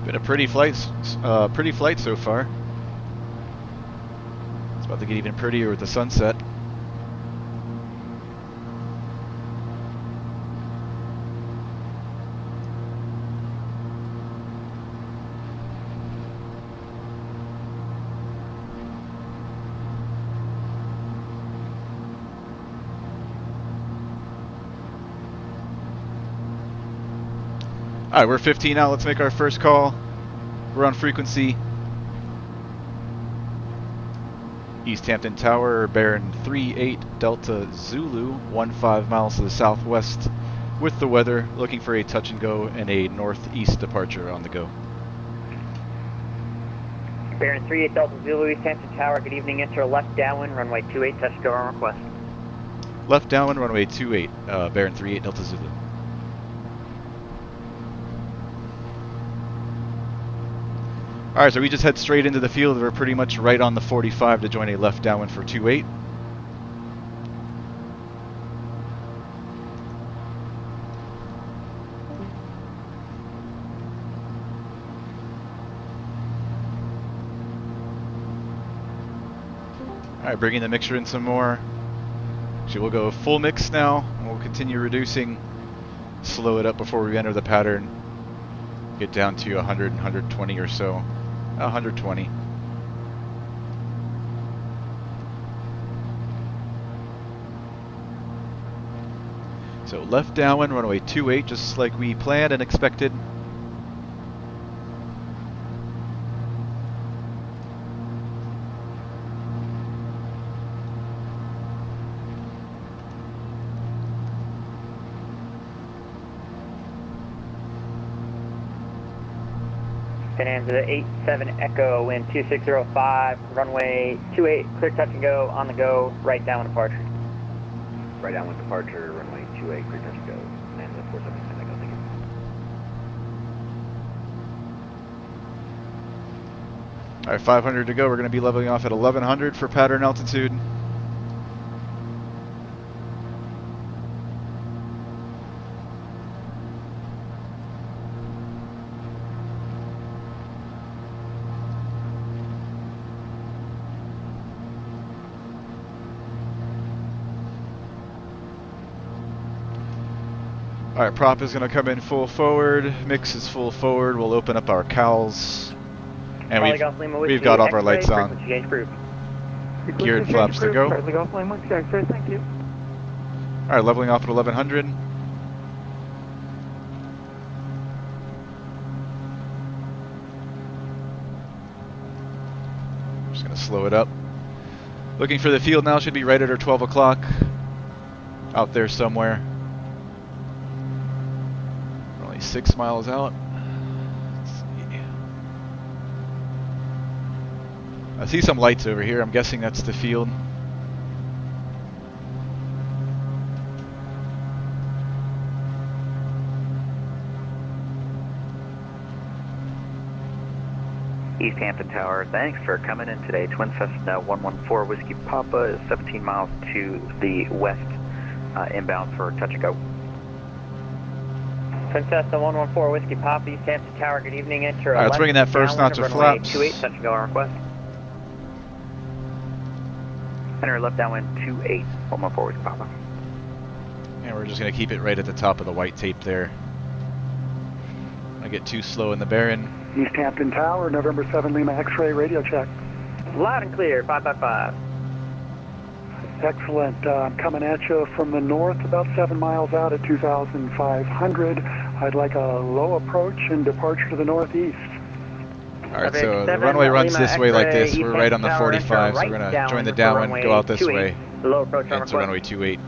Been a pretty flight so far. About to get even prettier with the sunset. Alright, we're 15 out. Let's make our first call. We're on frequency East Hampton Tower, bearing 38 Delta Zulu, 15 miles to the southwest with the weather, looking for a touch and go and a northeast departure on the go. Bearing 38 Delta Zulu, East Hampton Tower, good evening, enter left downwind, runway 28, touch go on request. Left downwind, runway 28, bearing 38 Delta Zulu. Alright, so we just head straight into the field. We're pretty much right on the 45 to join a left downwind for 28. Alright, bringing the mixture in some more. Actually, we'll go full mix now, and we'll continue reducing. Slow it up before we enter the pattern. Get down to 100, 120 or so. 120. So left downwind, runway 28, just like we planned and expected. Bonanza 87 Echo, wind 2605, runway 28, clear touch and go, on the go, right downwind departure. Right downwind departure, runway 28, clear touch and go. Bonanza 477 Echo, thank you. Alright, 500 to go. We're going to be leveling off at 1100 for pattern altitude. Alright, prop is going to come in full forward, mix is full forward, we'll open up our cowls, and we've got all of our lights on. Geared flaps to go. Alright, leveling off at 1100. Just going to slow it up. Looking for the field now, should be right at our 12 o'clock. Out there somewhere. 6 miles out. I see some lights over here. I'm guessing that's the field. East Hampton Tower, thanks for coming in today. Twin Cessna 114 Whiskey Papa is 17 miles to the west, inbound for touch and go. Twin Cessna 114 Whiskey Papa, East Hampton Tower, good evening. Enter Alright, let's bring in that first notch of flaps. 28, touch and go on request. Enter left downwind 28, 114 Whiskey Papa. And we're just going to keep it right at the top of the white tape there. I get too slow in the bearing. East Hampton Tower, November 7 Lima X-ray radio check. Loud and clear, 555. Excellent. Coming at you from the north, about 7 miles out at 2,500. I'd like a low approach and departure to the northeast. Alright, so the runway runs this way like this. We're right on the 45, so we're going to join the downwind, go out this way. Low approach on into runway 28.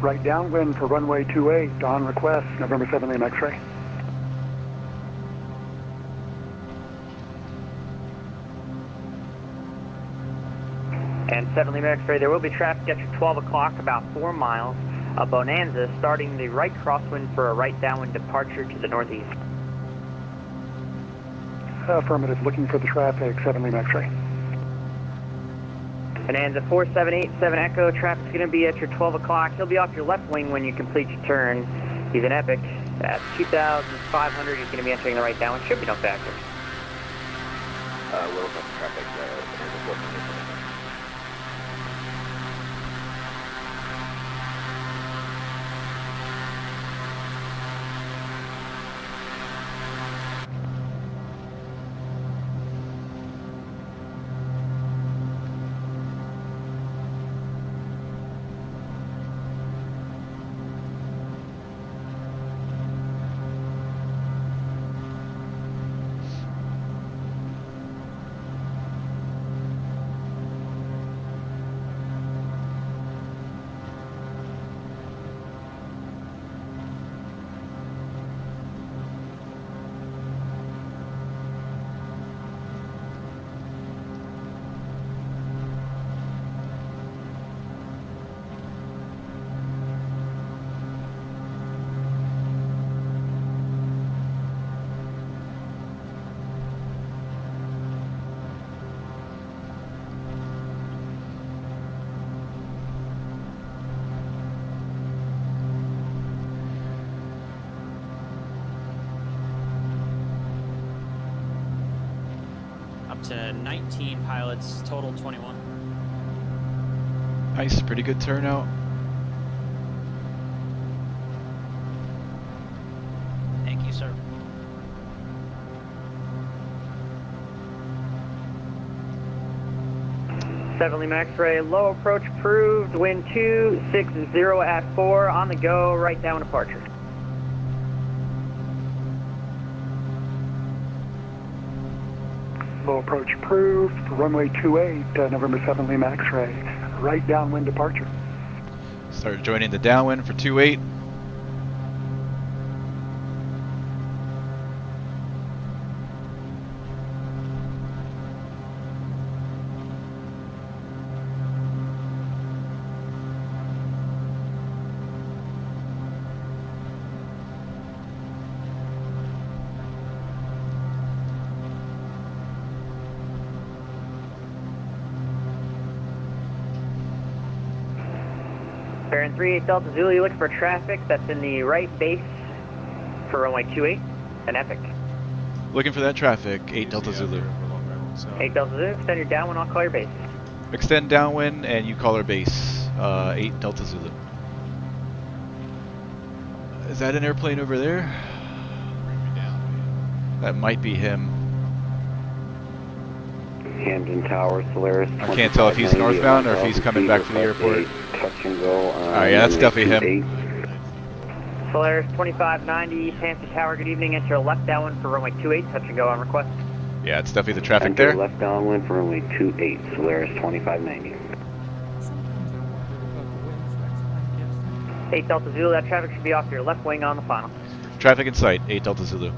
Right downwind for runway 28 on request, November 7 Lima X-ray. And 7 Lima X-ray, there will be traffic at your 12 o'clock, about 4 miles of Bonanza, starting the right crosswind for a right downwind departure to the northeast. Affirmative, looking for the traffic, 7 Lima X-ray. Bonanza 4787 Echo, traffic's going to be at your 12 o'clock. He'll be off your left wing when you complete your turn. He's an Epic. At 2,500, he's going to be entering the right downwind. Should be no factor. We'll have traffic, To 19 pilots, total 21. Nice, pretty good turnout. Thank you, sir. Lima X-ray, low approach approved, wind 260 at 4, on the go, right down departure. Low approach approved for runway 28, November 7 Lima X-ray. Right downwind departure. Start joining the downwind for 28. Baron 38 Delta Zulu, you look for traffic that's in the right base for runway 28, an Epic. Looking for that traffic, 8 Delta Zulu. 8 Delta Zulu, extend your downwind, I'll call your base. Extend downwind and you call our base, 8 Delta Zulu. Is that an airplane over there? That might be him. Hampton Tower, Solaris. I can't tell if he's northbound or if he's coming back from the airport. Touch and go. Alright, yeah, that's definitely him. Solaris 2590, East Hampton Tower, good evening. Enter left downwind for runway 28, touch and go on request. Yeah, it's definitely the traffic Enter there. left downwind for runway 28, Solaris 2590. 8 Delta Zulu, that traffic should be off your left wing on the final. Traffic in sight, 8 Delta Zulu.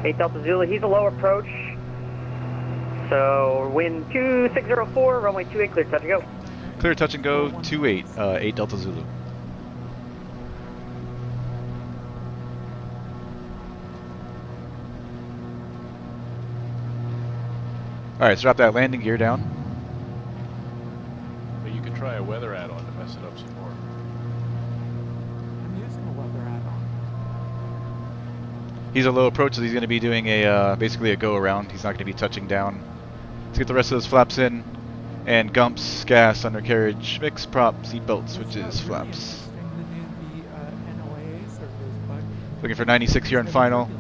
8 Delta Zulu, he's a low approach. So, wind 2604, runway 28, clear, touch and go. Clear, touch and go, 28, 8 Delta Zulu. Alright, so drop that landing gear down. But you could try a weather add-on to mess it up some more. I'm using a weather add-on. He's a low approach, so he's going to be doing a basically a go-around. He's not going to be touching down. Let's get the rest of those flaps in. And gumps, gas, undercarriage, mix, prop, seatbelt, switches, flaps. Looking for 96 here in final.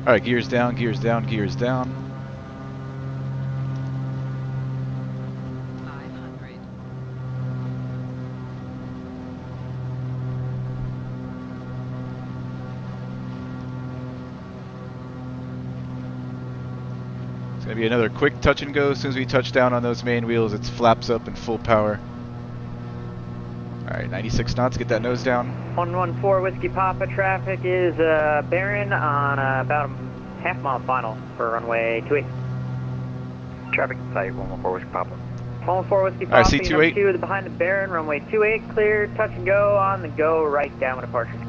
Alright, gears down, gears down, gears down. 500. It's going to be another quick touch and go. As soon as we touch down on those main wheels, it's flaps up in full power. Alright, 96 knots, get that nose down. 114 Whiskey Papa, traffic is barren on about a half mile final for runway 28. Traffic in sight, 114 Whiskey Papa. 114 Whiskey Papa, Alright, C28. number 2 behind the barren, runway 28, clear, touch and go, on the go, right downwind departure.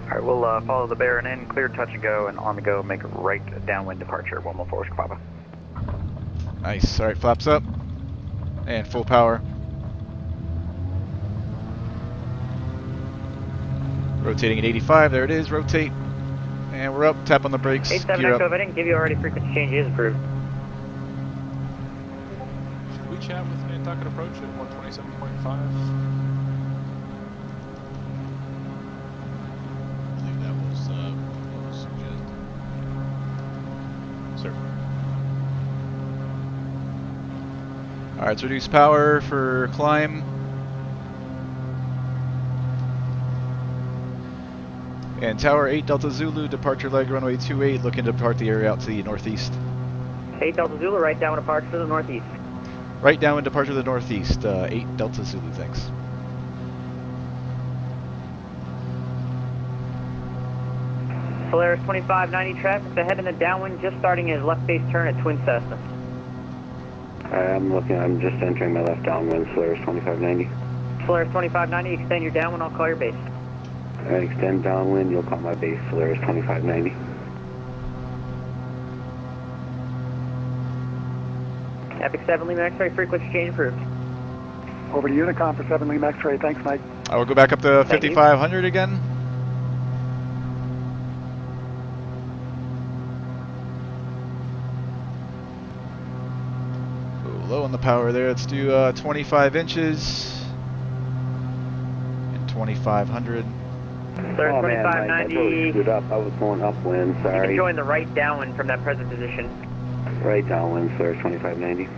Alright, we'll follow the Baron in, clear, touch and go, and on the go, make a right downwind departure, 114 Whiskey Papa. Nice, alright, flaps up. And full power. Rotating at 85, there it is, rotate. And we're up, tap on the brakes, 87 gear Echo, up. if I didn't give you already, frequency change is approved. Should we chat with Nantucket approach at 127.5? I believe that was what was suggested. Certainly. Alright, let's reduce power for climb. And Tower 8 Delta Zulu, departure leg runway 28, looking to depart the area out to the northeast. 8 Delta Zulu, right downwind departure to the northeast. Right downwind departure to the northeast, 8 Delta Zulu, thanks. Polaris 2590 traffic ahead in the downwind, just starting his left base turn at Twin Cessna. I'm just entering my left downwind, Solaris 2590. Polaris 2590, extend your downwind, I'll call your base. Extend downwind, you'll call my base, Solaris 2590. Epic 7 Lima X-ray, frequency change approved. Over to Unicom for 7 Lima X-ray. Thanks, Mike. I will go back up to 5500 again. Ooh, low on the power there. Let's do 25 inches and 2500. Sir, Oh man, Mike, I 2590. totally screwed up. I was going upwind, You sorry. can join the right downwind from that present position. Right downwind, Solaris 2590.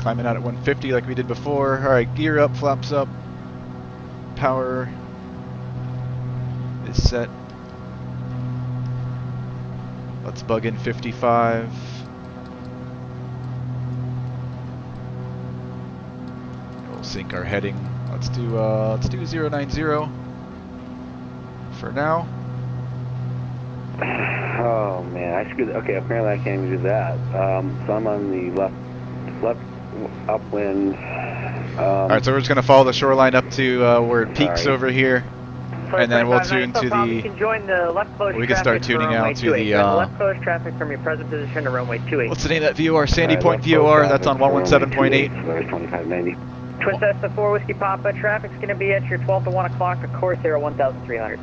Climbing out at 150 like we did before. Alright, gear up, flaps up. Power is set. Let's bug in 55. We'll sync our heading. Let's do 090 for now. Oh man, I screwed. Okay, apparently I can't even do that. So I'm on the left upwind. Alright, so we're just going to follow the shoreline up to where it peaks Sorry. over here. And then we'll tune to You the... can join the left close We can start traffic for tuning runway out to 28. the... Join the left close traffic from your present position to runway 28. What's the name of that VOR? Sandy Point left VOR. close That's on traffic for runway 117.8. 28, Solaris 2590. Twin Cessna 4 Whiskey Papa, traffic's going to be at your 12 to 1 o'clock, a course here at 1,300.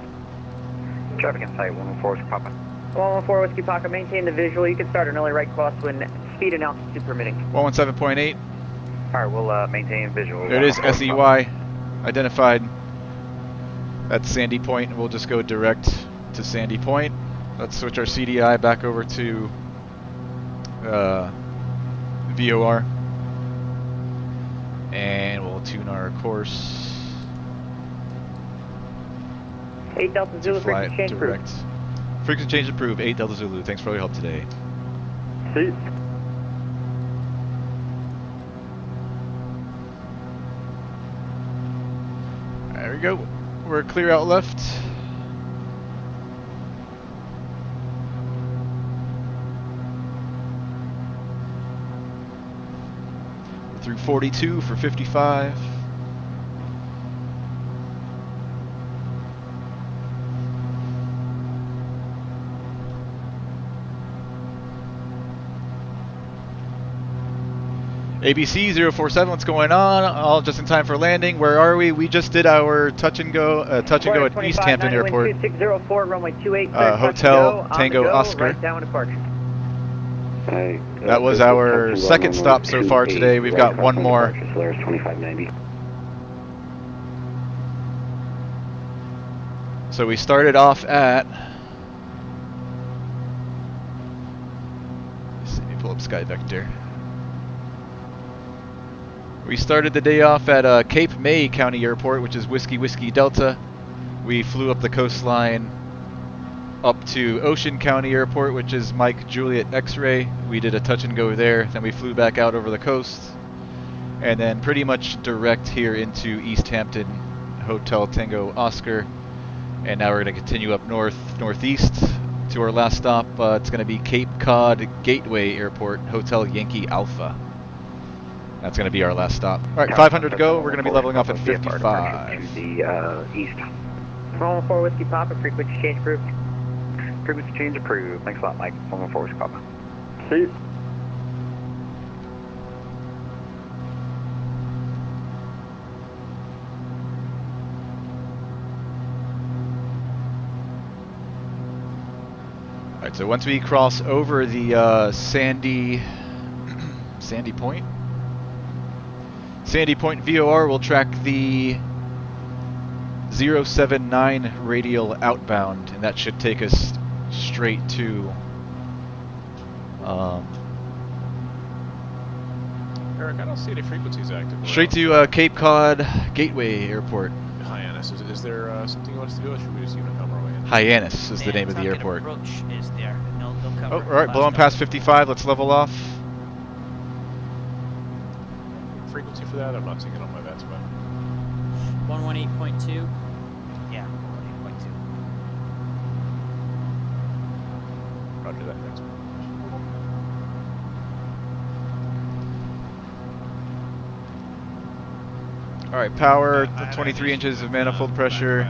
Traffic in sight, 114 Whiskey Papa. 114 Whiskey Papa, maintain the visual. You can start an early right crosswind, speed and altitude permitting. 117.8. Alright, we'll maintain visual. There it is, 114 SEY. Identified. That's Sandy Point. We'll just go direct to Sandy Point. Let's switch our CDI back over to VOR. And we'll tune our course. 8 Delta Zulu, frequency change approved. Frequency change approved, 8 Delta Zulu. Thanks for all your help today. See. There we go. We're clear out left. We're through 42 for 55. ABC 047, what's going on? All just in time for landing. Where are we? We just did our touch and go at East Hampton Airport. 2604, runway 28. Hotel Tango Oscar. Right down departure. That was our second stop so far today. We've got one more. Slurs 2590. So we started off at. Let me pull up Sky Vector. We started the day off at Cape May County Airport, which is Whiskey Whiskey Delta. We flew up the coastline up to Ocean County Airport, which is Mike Juliet X-Ray. We did a touch and go there, then we flew back out over the coast, and then pretty much direct here into East Hampton Hotel Tango Oscar. And now we're going to continue up northeast to our last stop. It's going to be Cape Cod Gateway Airport, Hotel Yankee Alpha. That's going to be our last stop. All right, 500 to go. We're going to be leveling off at 55. To the east. Roll 4 Whiskey Papa, frequency change approved. Frequency change approved. Thanks a lot, Mike. 114 Whiskey Papa. See. All right, so once we cross over the Sandy Point. Sandy Point VOR will track the 079 radial outbound, and that should take us straight to Eric, I don't see any frequencies active. straight to Cape Cod Gateway Airport. Hyannis, is there something you want us to do, or should we just come our way in? Hyannis is the name of the airport. Approach is there. They'll cover Oh, all right, blowing past 55. Let's level off. Frequency for that? I'm not seeing it on my VATSIM. 118.2. Yeah, 118.2. Roger that, thanks. All right, power 23 inches of manifold pressure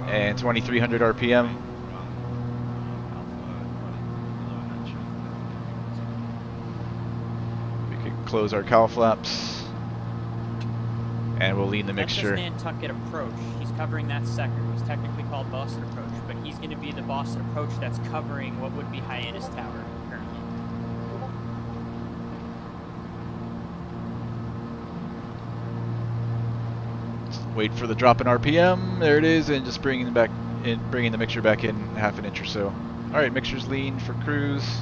and 2300 RPM. Close our cowl flaps, and we'll lean the mixture. That's the Nantucket approach. He's covering that sector. It's technically called Boston approach, but he's going to be the Boston approach that's covering what would be Hyannis Tower currently. Just wait for the drop in RPM. There it is, and just bringing the mixture back in half an inch or so. All right, mixture's lean for cruise.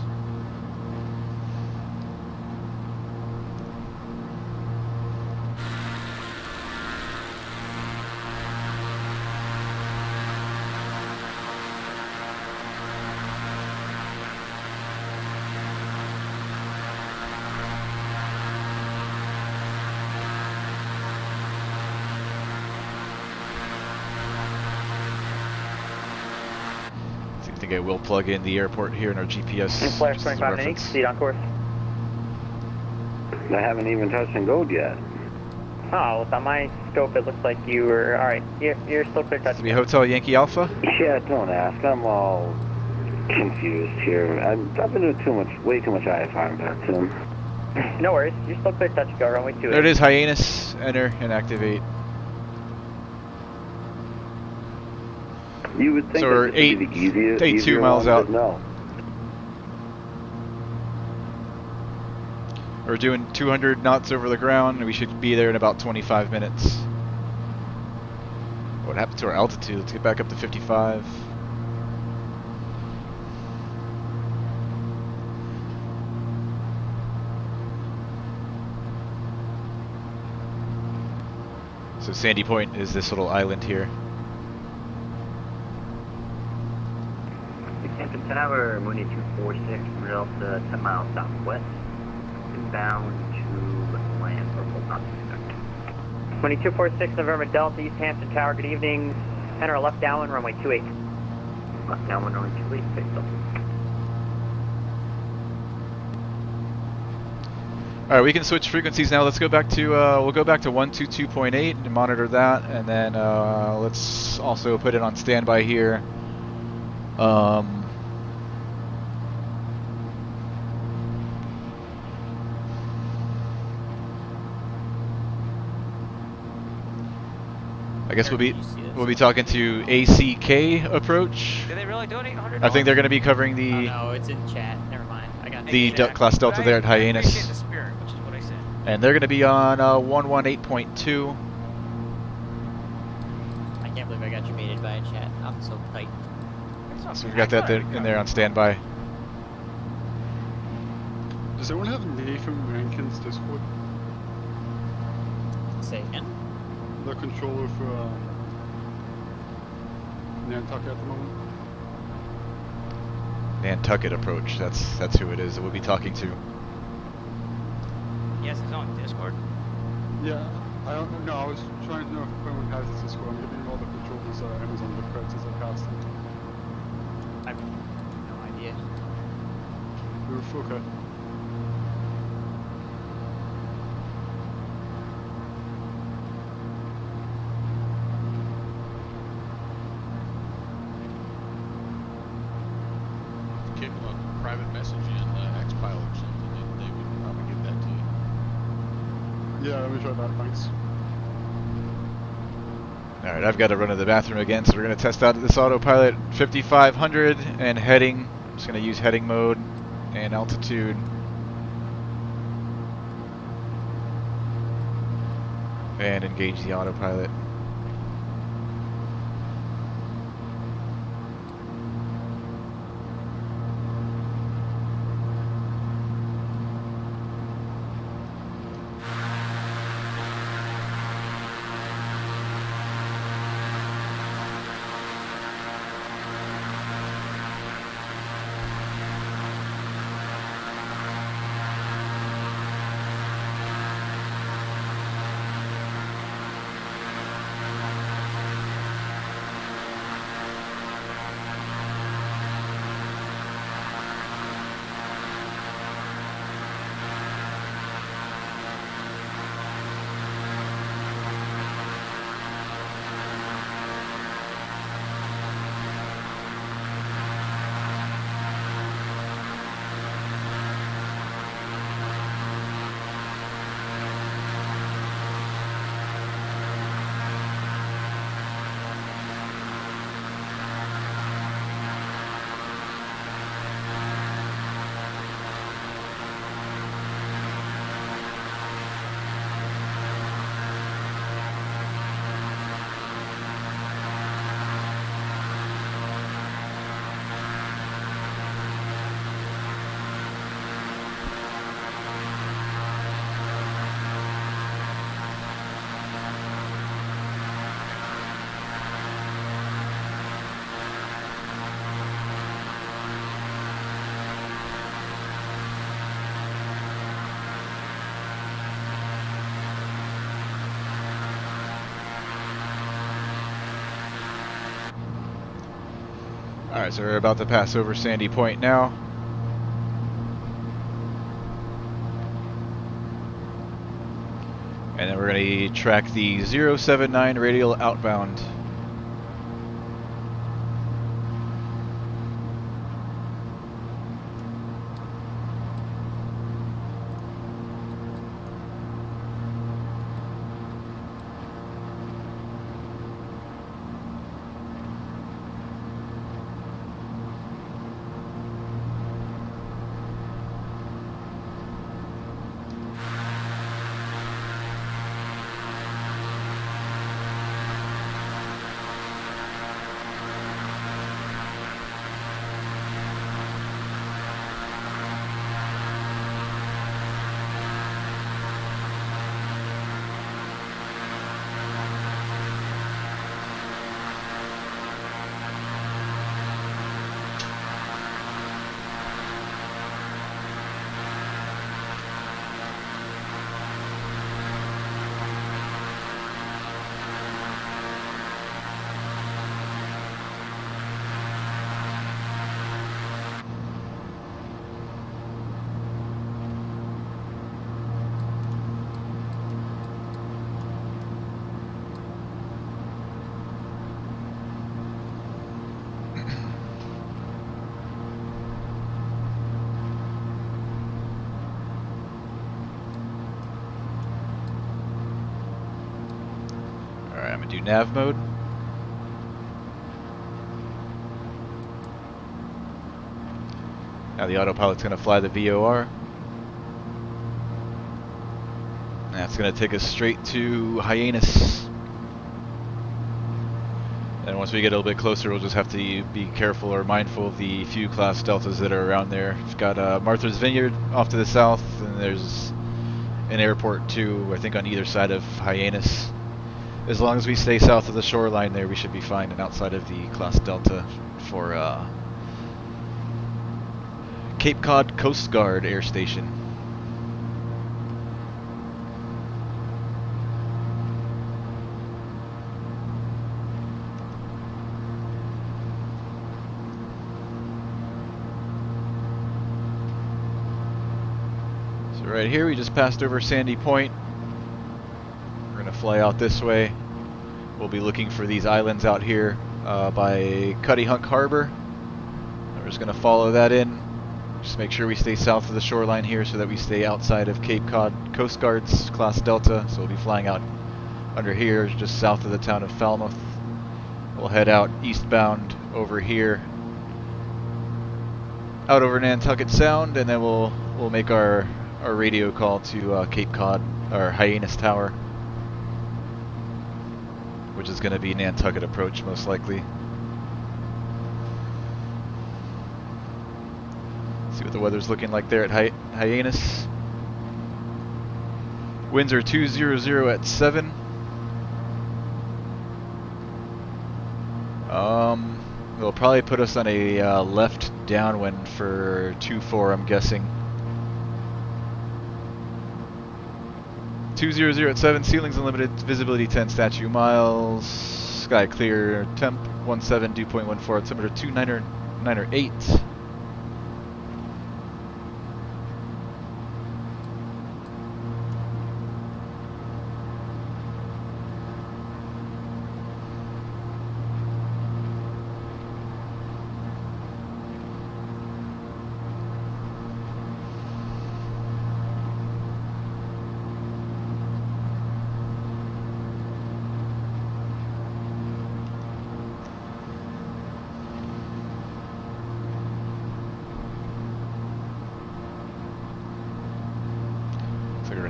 I think I will plug in the airport here in our GPS. Flash 25 and 8, seat on course. I haven't even touched and go'd yet. Oh, with on my scope it looks like you were, alright, you're still clear touch. To be Hotel Yankee Alpha? Yeah, don't ask. I'm all confused here. I've been doing way too much IFR and VATSIM. No worries, you're still clear touch, go runway 28. There it is, Hyannis, enter and activate. You would think so we're that this would be the easier 2 miles out. No. We're doing 200 knots over the ground, and we should be there in about 25 minutes. What happened to our altitude? Let's get back up to 55. So Sandy Point is this little island here. Hampton Tower, Mooney 246, Delta 10 miles southwest, inbound to land for full contact. Mooney 246, November Delta, East Hampton Tower, good evening. Enter left downwind, runway 28. Left downwind, runway 28, fixed up. All right, we can switch frequencies now. Let's go back to we'll go back to 122.8 and monitor that, and then let's also put it on standby here. I guess we'll be talking to ACK approach. Did they really donate $100? I think they're going to be covering the. Oh, no, it's in chat. Never mind. I got the class Delta there at Hyannis. I appreciate the spirit, which is what I said. And they're going to be on 118.2. I can't believe I got you mated by a chat. I'm so tight. So we've got that there, in there on standby. Does anyone have Nathan Rankin's Discord? Say again? The controller for Nantucket at the moment. Nantucket approach. That's who it is that we'll be talking to. Yes, it's on Discord. Yeah, I don't know. I was trying to know if anyone has his Discord. I'm giving all the controllers Amazon gift cards as I pass them. I have no idea. Okay. Give them a private message in Xpilot or something, and they would probably give that to you. Yeah, let me try that, thanks. Alright, I've got to run to the bathroom again, so we're going to test out this autopilot 5500 and heading. I'm just going to use heading mode and altitude. And engage the autopilot. Alright, so we're about to pass over Sandy Point now. And then we're going to track the 079 radial outbound. nav mode. Now the autopilot's going to fly the VOR. And that's going to take us straight to Hyannis. And once we get a little bit closer, we'll just have to be careful or mindful of the few class deltas that are around there. We've got Martha's Vineyard off to the south, and there's an airport too, I think on either side of Hyannis. As long as we stay south of the shoreline there, we should be fine, and outside of the class delta for Cape Cod Coast Guard Air Station. Right here, we just passed over Sandy Point. We're gonna fly out this way. We'll be looking for these islands out here by Cuttyhunk Harbor. We're just gonna follow that in. Just make sure we stay south of the shoreline here so that we stay outside of Cape Cod Coast Guard's Class Delta. So we'll be flying out under here, just south of the town of Falmouth. We'll head out eastbound over here, out over Nantucket Sound, and then we'll make our radio call to Cape Cod, or Hyannis Tower, which is going to be Nantucket approach most likely. See what the weather's looking like there at Hyannis. Winds are 200 at 7. They'll probably put us on a left downwind for 2-4, I'm guessing. 200 at 7, ceilings unlimited, visibility 10 statute miles, sky clear, temp 17, dew point 14, altimeter 298.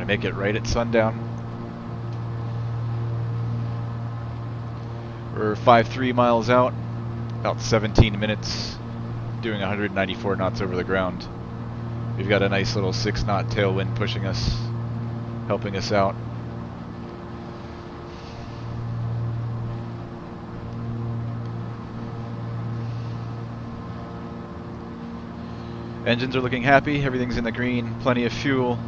Make it right at sundown. We're 5-3 miles out, about 17 minutes, doing 194 knots over the ground. We've got a nice little 6-knot tailwind pushing us, helping us out. Engines are looking happy, everything's in the green, plenty of fuel.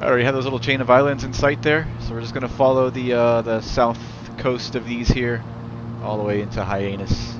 I already have those little chain of islands in sight there, so we're just going to follow the south coast of these here, all the way into Hyannis.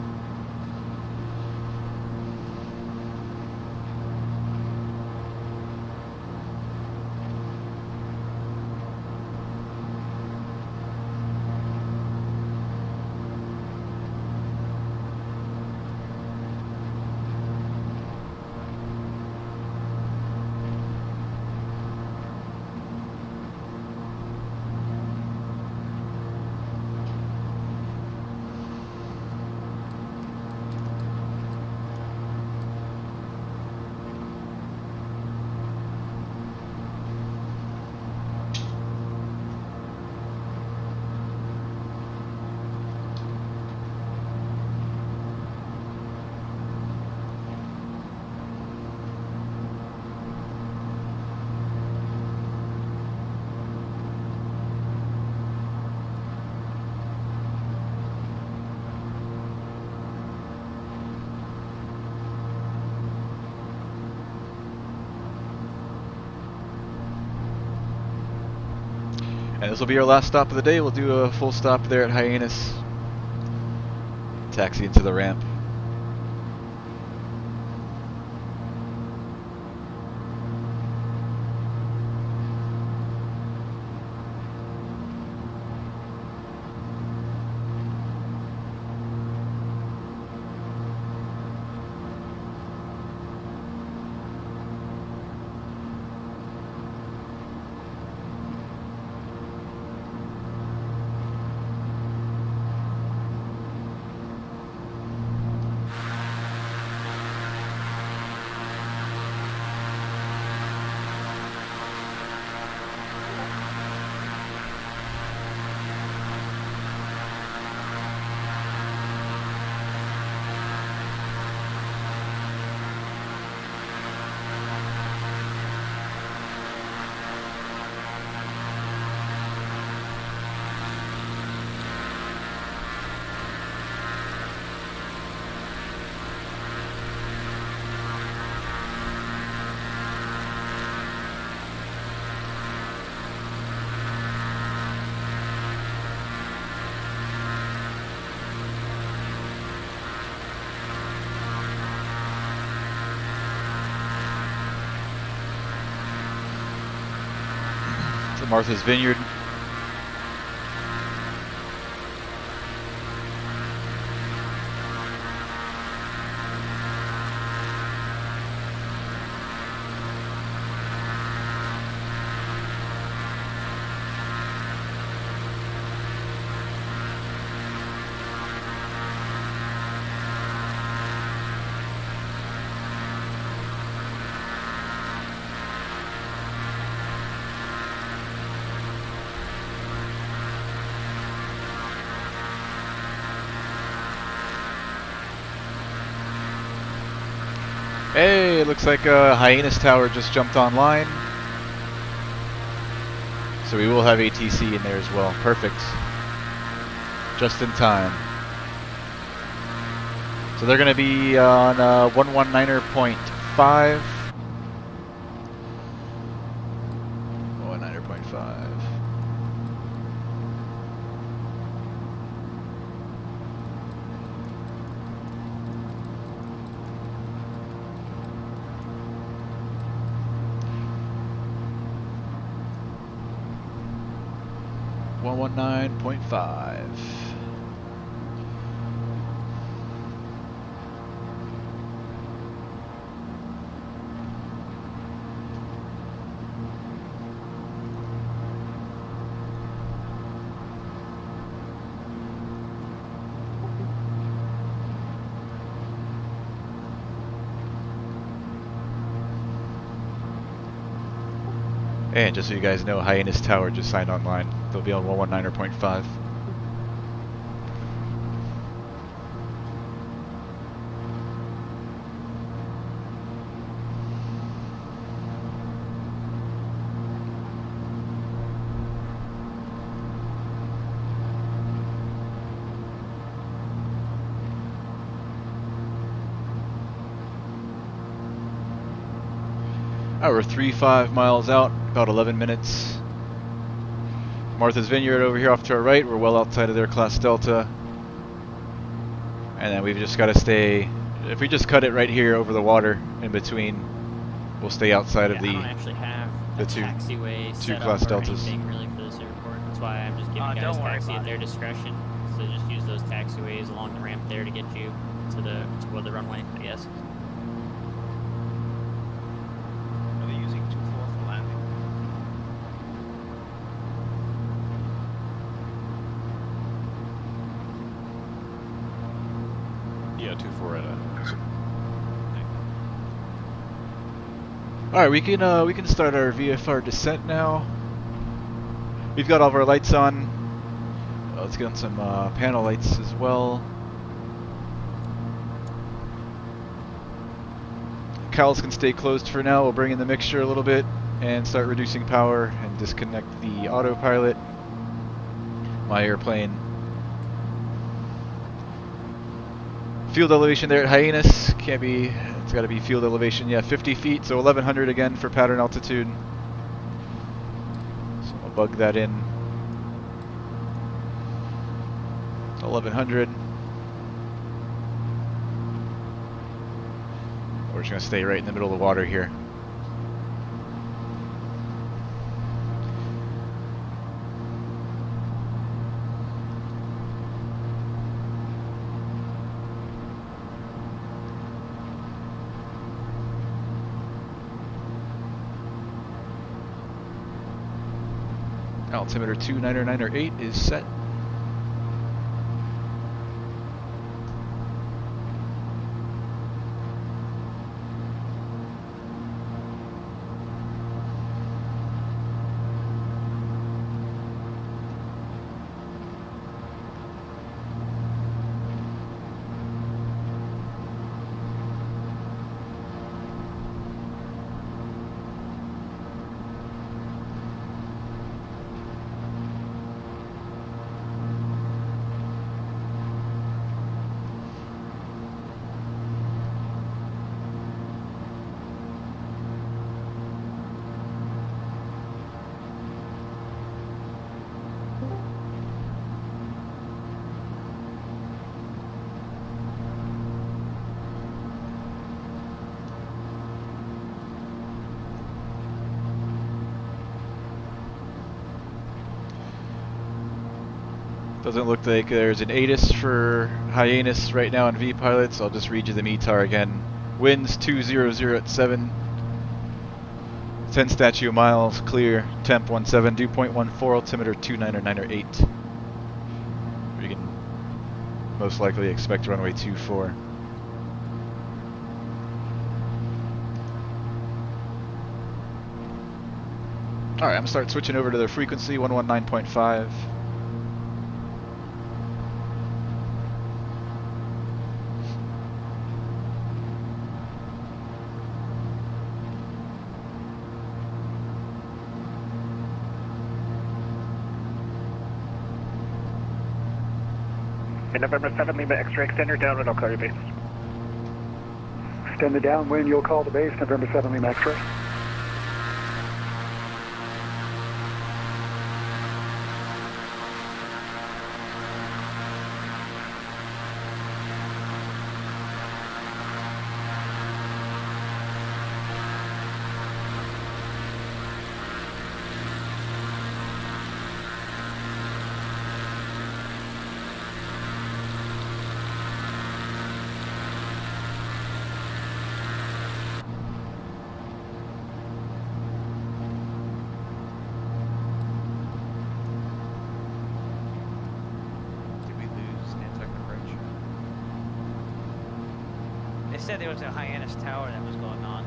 And this will be our last stop of the day. We'll do a full stop there at Hyannis. Taxi into the ramp. to Martha's Vineyard. Hey, it looks like Hyannis Tower just jumped online. So we will have ATC in there as well. Perfect. Just in time. So they're going to be on 119.5. 119.5. .5. And just so you guys know, Hyannis Tower just signed online. They'll be on 119.5. We're 3.5 miles out, about 11 minutes. Martha's Vineyard over here off to our right. We're well outside of their class Delta. And then we've just got to stay, if we just cut it right here over the water in between, we'll stay outside of the, I don't actually have the a two taxiway set class up or Deltas. anything really for this airport. That's why I'm just giving guys taxi at their discretion. So just use those taxiways along the ramp there to get you to the runway, I guess. Are they using 2-4 for landing? Yeah, 2-4 at a. All right, we can start our VFR descent now. We've got all of our lights on. Let's get on some panel lights as well. Cowls can stay closed for now. We'll bring in the mixture a little bit and start reducing power and disconnect the autopilot. My airplane. Field elevation there at Hyannis. Can't be, it's got to be field elevation. Yeah, 50 feet, so 1100 again for pattern altitude. So I'll bug that in. 1100. We're just going to stay right in the middle of the water here. Altimeter 2998 is set. Doesn't look like there's an ATIS for Hyannis right now on V-Pilot, so I'll just read you the METAR again. Winds 200 at 7. 10 statute miles, clear, temp 17, dew point 14, altimeter 29 8. We can most likely expect runway 24. Alright, I'm gonna start switching over to the frequency, 119.5. November 7 Lima X-ray, extend your downwind, I'll call your base. Extend the downwind, you'll call the base, November 7 Lima X-ray. There was a Hyannis tower that was going on.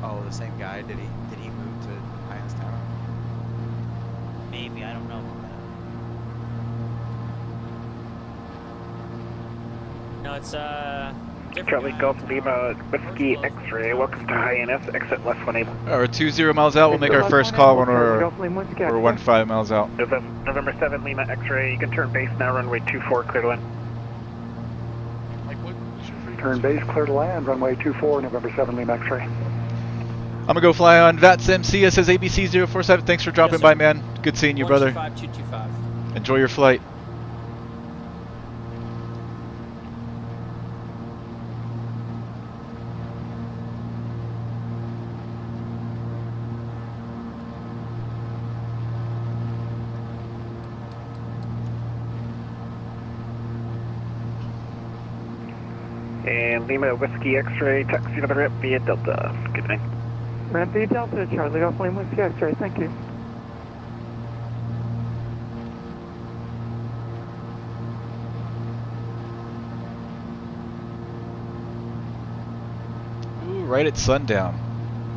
Oh, the same guy? Did he move to Hyannis Tower? Maybe, I don't know. No, it's different. Charlie Golf Lima Whiskey X-ray, welcome to Hyannis, exit left 180. We're 20 miles out, we'll make our first call when we're 15 miles out. November 7 Lima X-ray, you can turn base now, runway 24, clear to land. Turn base, clear to land, runway 24, November 7 Lima X-ray. I'm gonna go fly on VATSIM. CS says ABC 047. Thanks for dropping by, man. Good seeing you, brother. 225. Enjoy your flight. And Lima Whiskey X-ray, taxi to the ramp via Delta. Good night. Ramp via Delta, Charlie Golf Lima Whiskey X-ray, thank you. Ooh, right at sundown.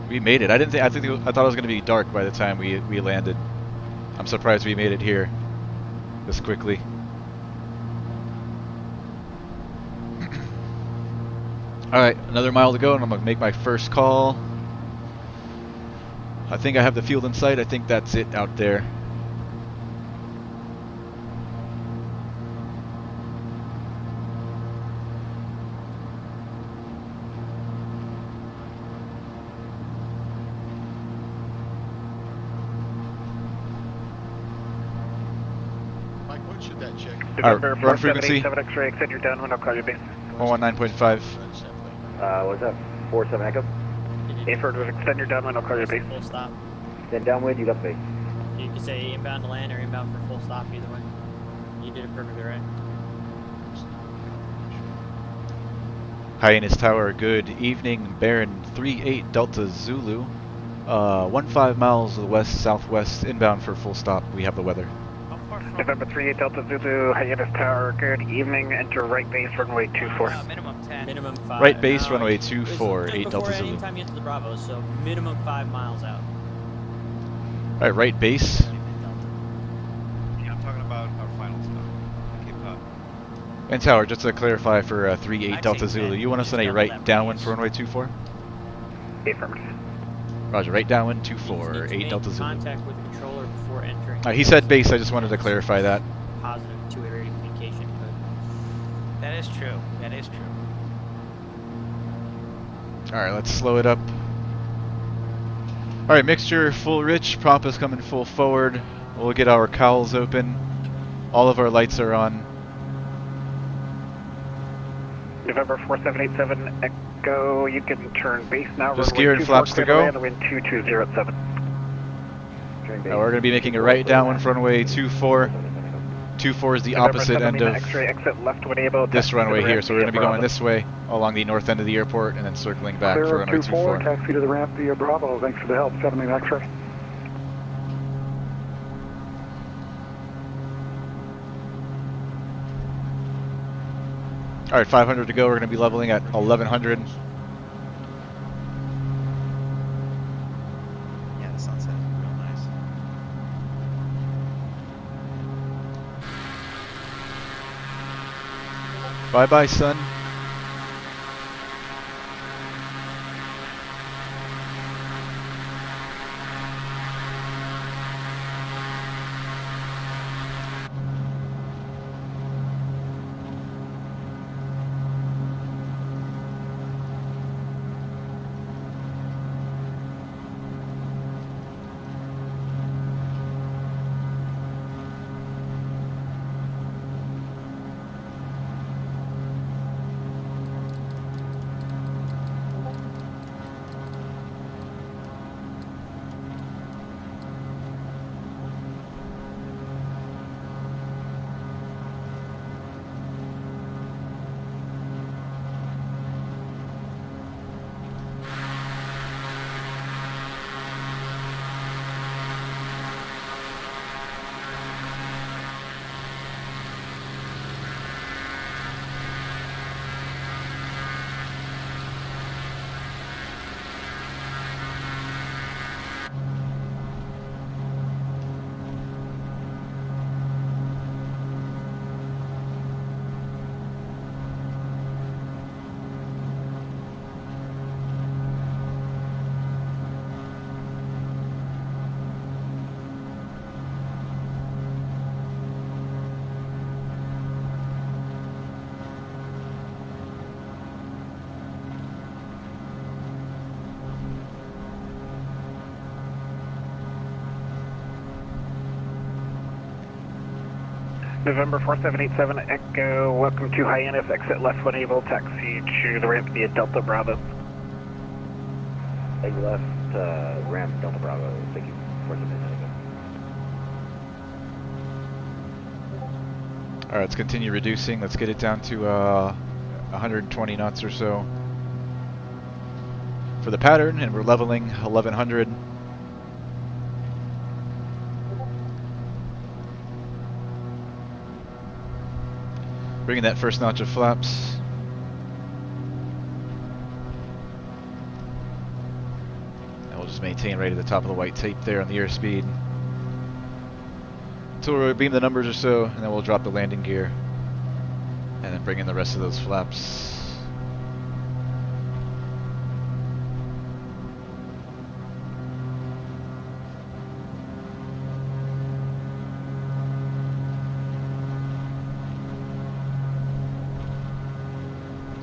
We made it. I thought it was gonna be dark by the time we landed. I'm surprised we made it here this quickly. Alright, another mile to go and I'm going to make my first call. I think I have the field in sight. I think that's it out there. Mike, what should that check? Alright, run frequency. 7 X-ray, extend your downwind, I'll call your base. 119.5. What's that? 47 Echo? Affirmative, extend your downwind, I'll call your base. Full stop. Then downwind, you got base. You can say inbound to land or inbound for full stop, either way. You did it perfectly right. Hyannis Tower, good evening. Baron 38 Delta Zulu. 15 miles to the west-southwest, inbound for full stop. We have the weather. November 38 Delta Zulu, Hyannis Tower, good evening. Enter right base, runway 24. Minimum 10. Minimum 5. Right base, runway 24, 8 Delta Zulu. Anytime you enter the Bravo, so minimum 5 miles out. Alright, right base. Yeah, I'm talking about our final stop. Cape Cod. And Tower, just to clarify for 38 Delta Zulu, you want us on a right downwind for runway 24? Affirmative. Roger, right downwind 24, 8 Delta Zulu. Contact with the controller before entering. He said base, I just wanted to clarify that. Positive two-way communication, but that is true. That is true. Alright, let's slow it up. Alright, mixture full rich, prop is coming full forward. We'll get our cowls open. All of our lights are on. November 4787 Echo, you can turn base now. Just gear and flaps to go. Wind 2207. We're going to be making a right downwind runway 24. 24 is the opposite end of this runway here, so we're going to be going this way along the north end of the airport and then circling back for runway 24. Taxi to the ramp via Bravo. Thanks for the help. 78 X-ray. All right, 500 to go. We're going to be leveling at 1100. Yeah, the sunset is real nice. Bye-bye, sun. November 4787 Echo, welcome to Hyannis, exit left when able, taxi to the ramp via Delta Bravo. Exit left, ramp Delta Bravo, thank you, 4787 Echo. All right, let's continue reducing. Let's get it down to 120 knots or so for the pattern, and we're leveling 1100. Bringing that first notch of flaps. And we'll just maintain right at the top of the white tape there on the airspeed until we beam the numbers or so, and then we'll drop the landing gear and then bring in the rest of those flaps.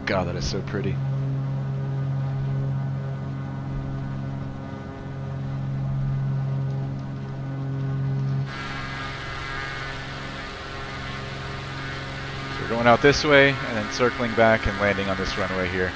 God, that is so pretty. So we're going out this way and then circling back and landing on this runway here.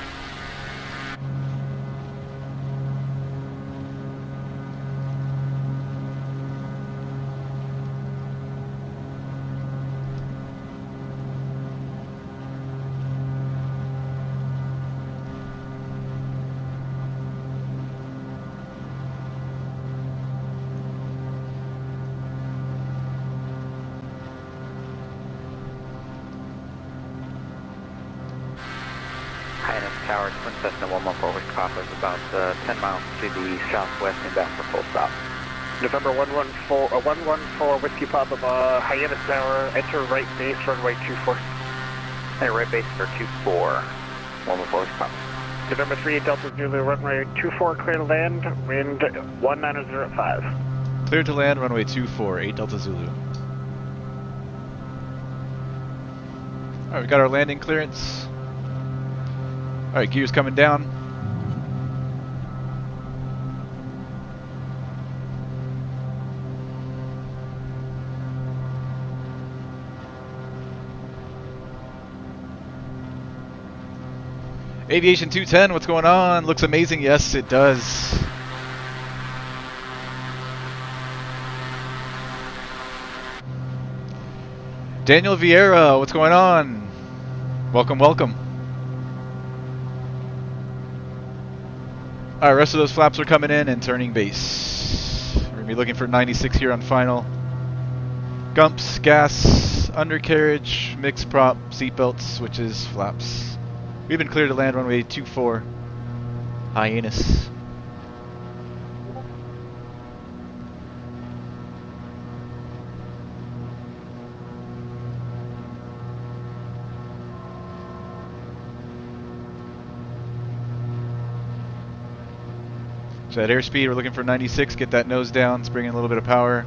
Tower, Twin Cessna 114 with Papa is about 10 miles to the southwest and back for full stop. November 114 Whiskey Papa, Hyannis Tower, enter right base, runway 24. Hey, right base for 24, 114 with Papa. November 38 Delta Zulu, runway 24, clear to land, wind 190 at 5. Clear to land, runway 24, 8 Delta Zulu. Alright, we got our landing clearance. Alright, gears coming down. Aviation 210, what's going on? Looks amazing. Yes, it does. Daniel Vieira, what's going on? Welcome, welcome. Alright, rest of those flaps are coming in and turning base. We're going to be looking for 96 here on final. Gumps, gas, undercarriage, mixed prop, seatbelts, switches, flaps. We've been cleared to land runway 24. Hyannis. So at airspeed, we're looking for 96, get that nose down, let's bring in a little bit of power.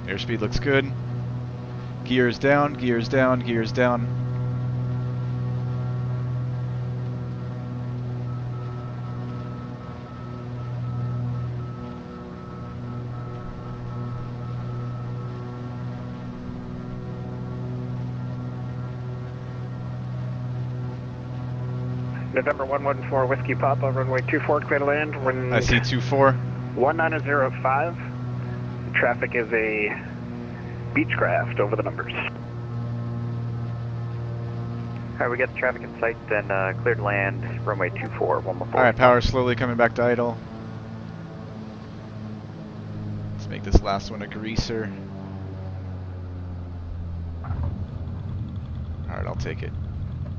Airspeed looks good. Gears down, gears down, gears down. November 114 Whiskey Papa, runway 24, clear to land. I see 24. 1905. Traffic is a Beechcraft over the numbers. Alright, we got the traffic in sight, then cleared to land, runway 24, 114. Alright, power slowly coming back to idle. Let's make this last one a greaser. Alright, I'll take it.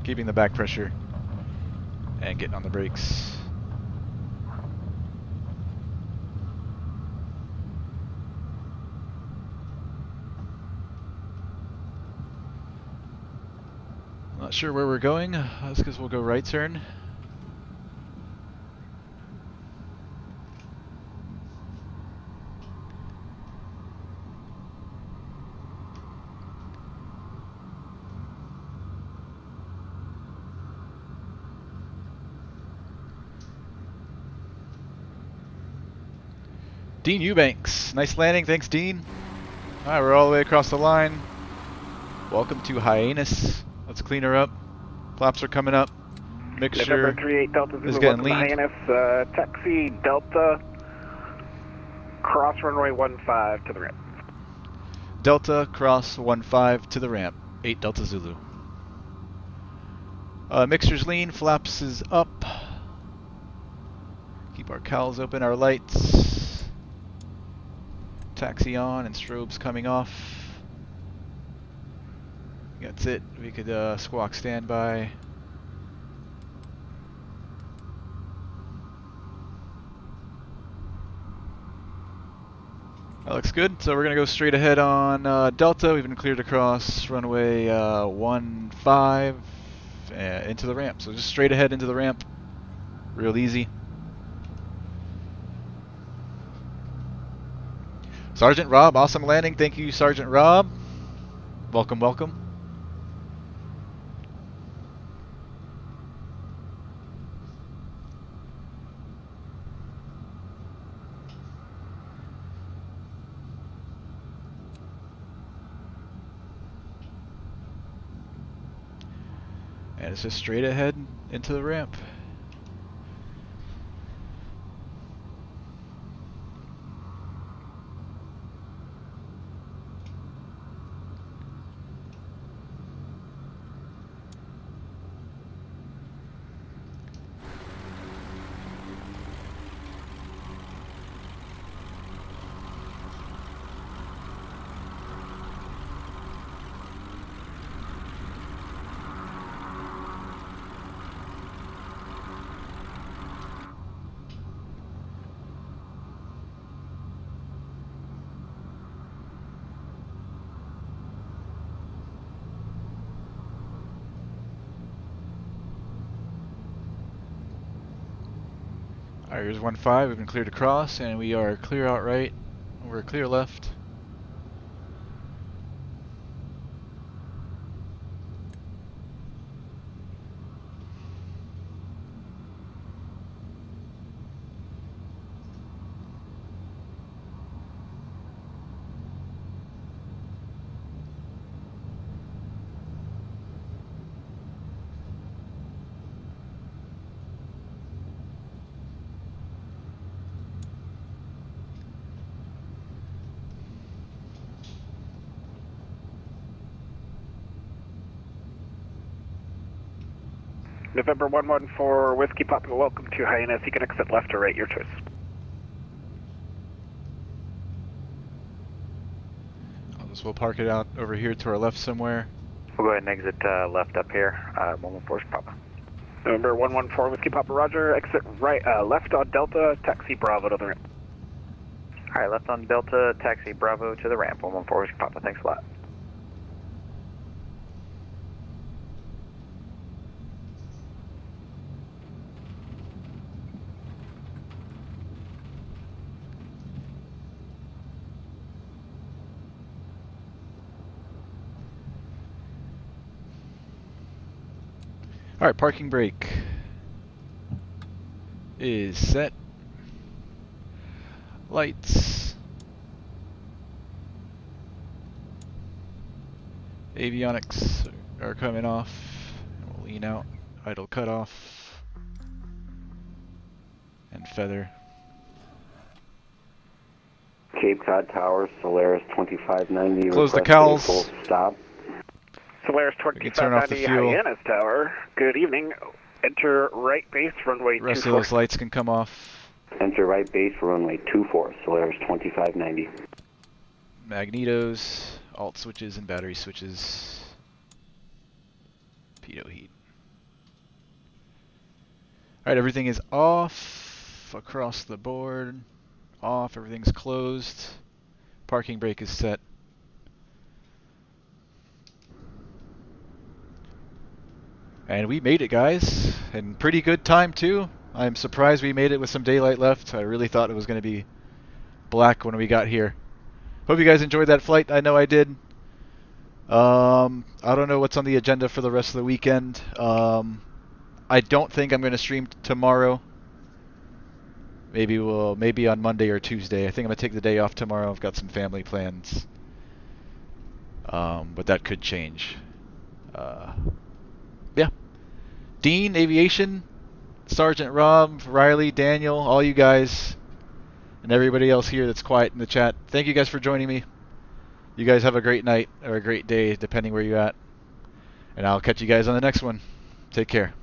Keeping the back pressure and getting on the brakes. Not sure where we're going. That's because we'll go right turn. Dean Eubanks, nice landing. Thanks, Dean. All right, we're all the way across the line. Welcome to Hyannis. Let's clean her up. Flaps are coming up. Mixture November 38 Delta Zulu, is getting welcome to leaned. Hyannis, taxi Delta, cross runway 15 to the ramp. Delta, cross 15 to the ramp. 8 Delta Zulu. Mixture's lean, flaps is up. Keep our cowls open, our lights. Taxi on and strobes coming off. That's it. We could squawk standby. That looks good. So we're going to go straight ahead on Delta. We've been cleared across runway 15 into the ramp. So just straight ahead into the ramp. Real easy. Sergeant Rob, awesome landing. Thank you, Sergeant Rob. Welcome, welcome. And it's just straight ahead into the ramp. Alright, here's 15. We've been cleared across, and we are clear out right. We're clear left. November 114 Whiskey Papa, welcome to Hyannis. You can exit left or right, your choice. We'll park it out over here to our left somewhere. We'll go ahead and exit left up here, 114 Papa. November 114 Whiskey Papa, roger. Exit right, left on Delta, taxi Bravo to the ramp. Alright, left on Delta, taxi Bravo to the ramp, 114 Whiskey Papa, thanks a lot. Alright, parking brake is set. Lights. Avionics are coming off. We'll lean out. Idle cutoff. And feather. Cape Cod Tower, Solaris 2590. Close the cowls. Full stop. Solaris 2590, Hyannis Tower. Good evening. Enter right base, runway 24. Rest of those lights can come off. Enter right base for runway 24, Solaris 2590. Magnetos, alt switches, and battery switches. Pitot heat. Alright, everything is off across the board. Off, everything's closed. Parking brake is set. And we made it, guys, in pretty good time too. I'm surprised we made it with some daylight left. I really thought it was going to be black when we got here. Hope you guys enjoyed that flight. I know I did. I don't know what's on the agenda for the rest of the weekend. I don't think I'm going to stream tomorrow. Maybe on Monday or Tuesday. I think I'm going to take the day off tomorrow. I've got some family plans. But that could change. Yeah. Dean, Aviation, Sergeant Rob, Riley, Daniel, all you guys, and everybody else here that's quiet in the chat. Thank you guys for joining me. You guys have a great night or a great day, depending where you're at. And I'll catch you guys on the next one. Take care.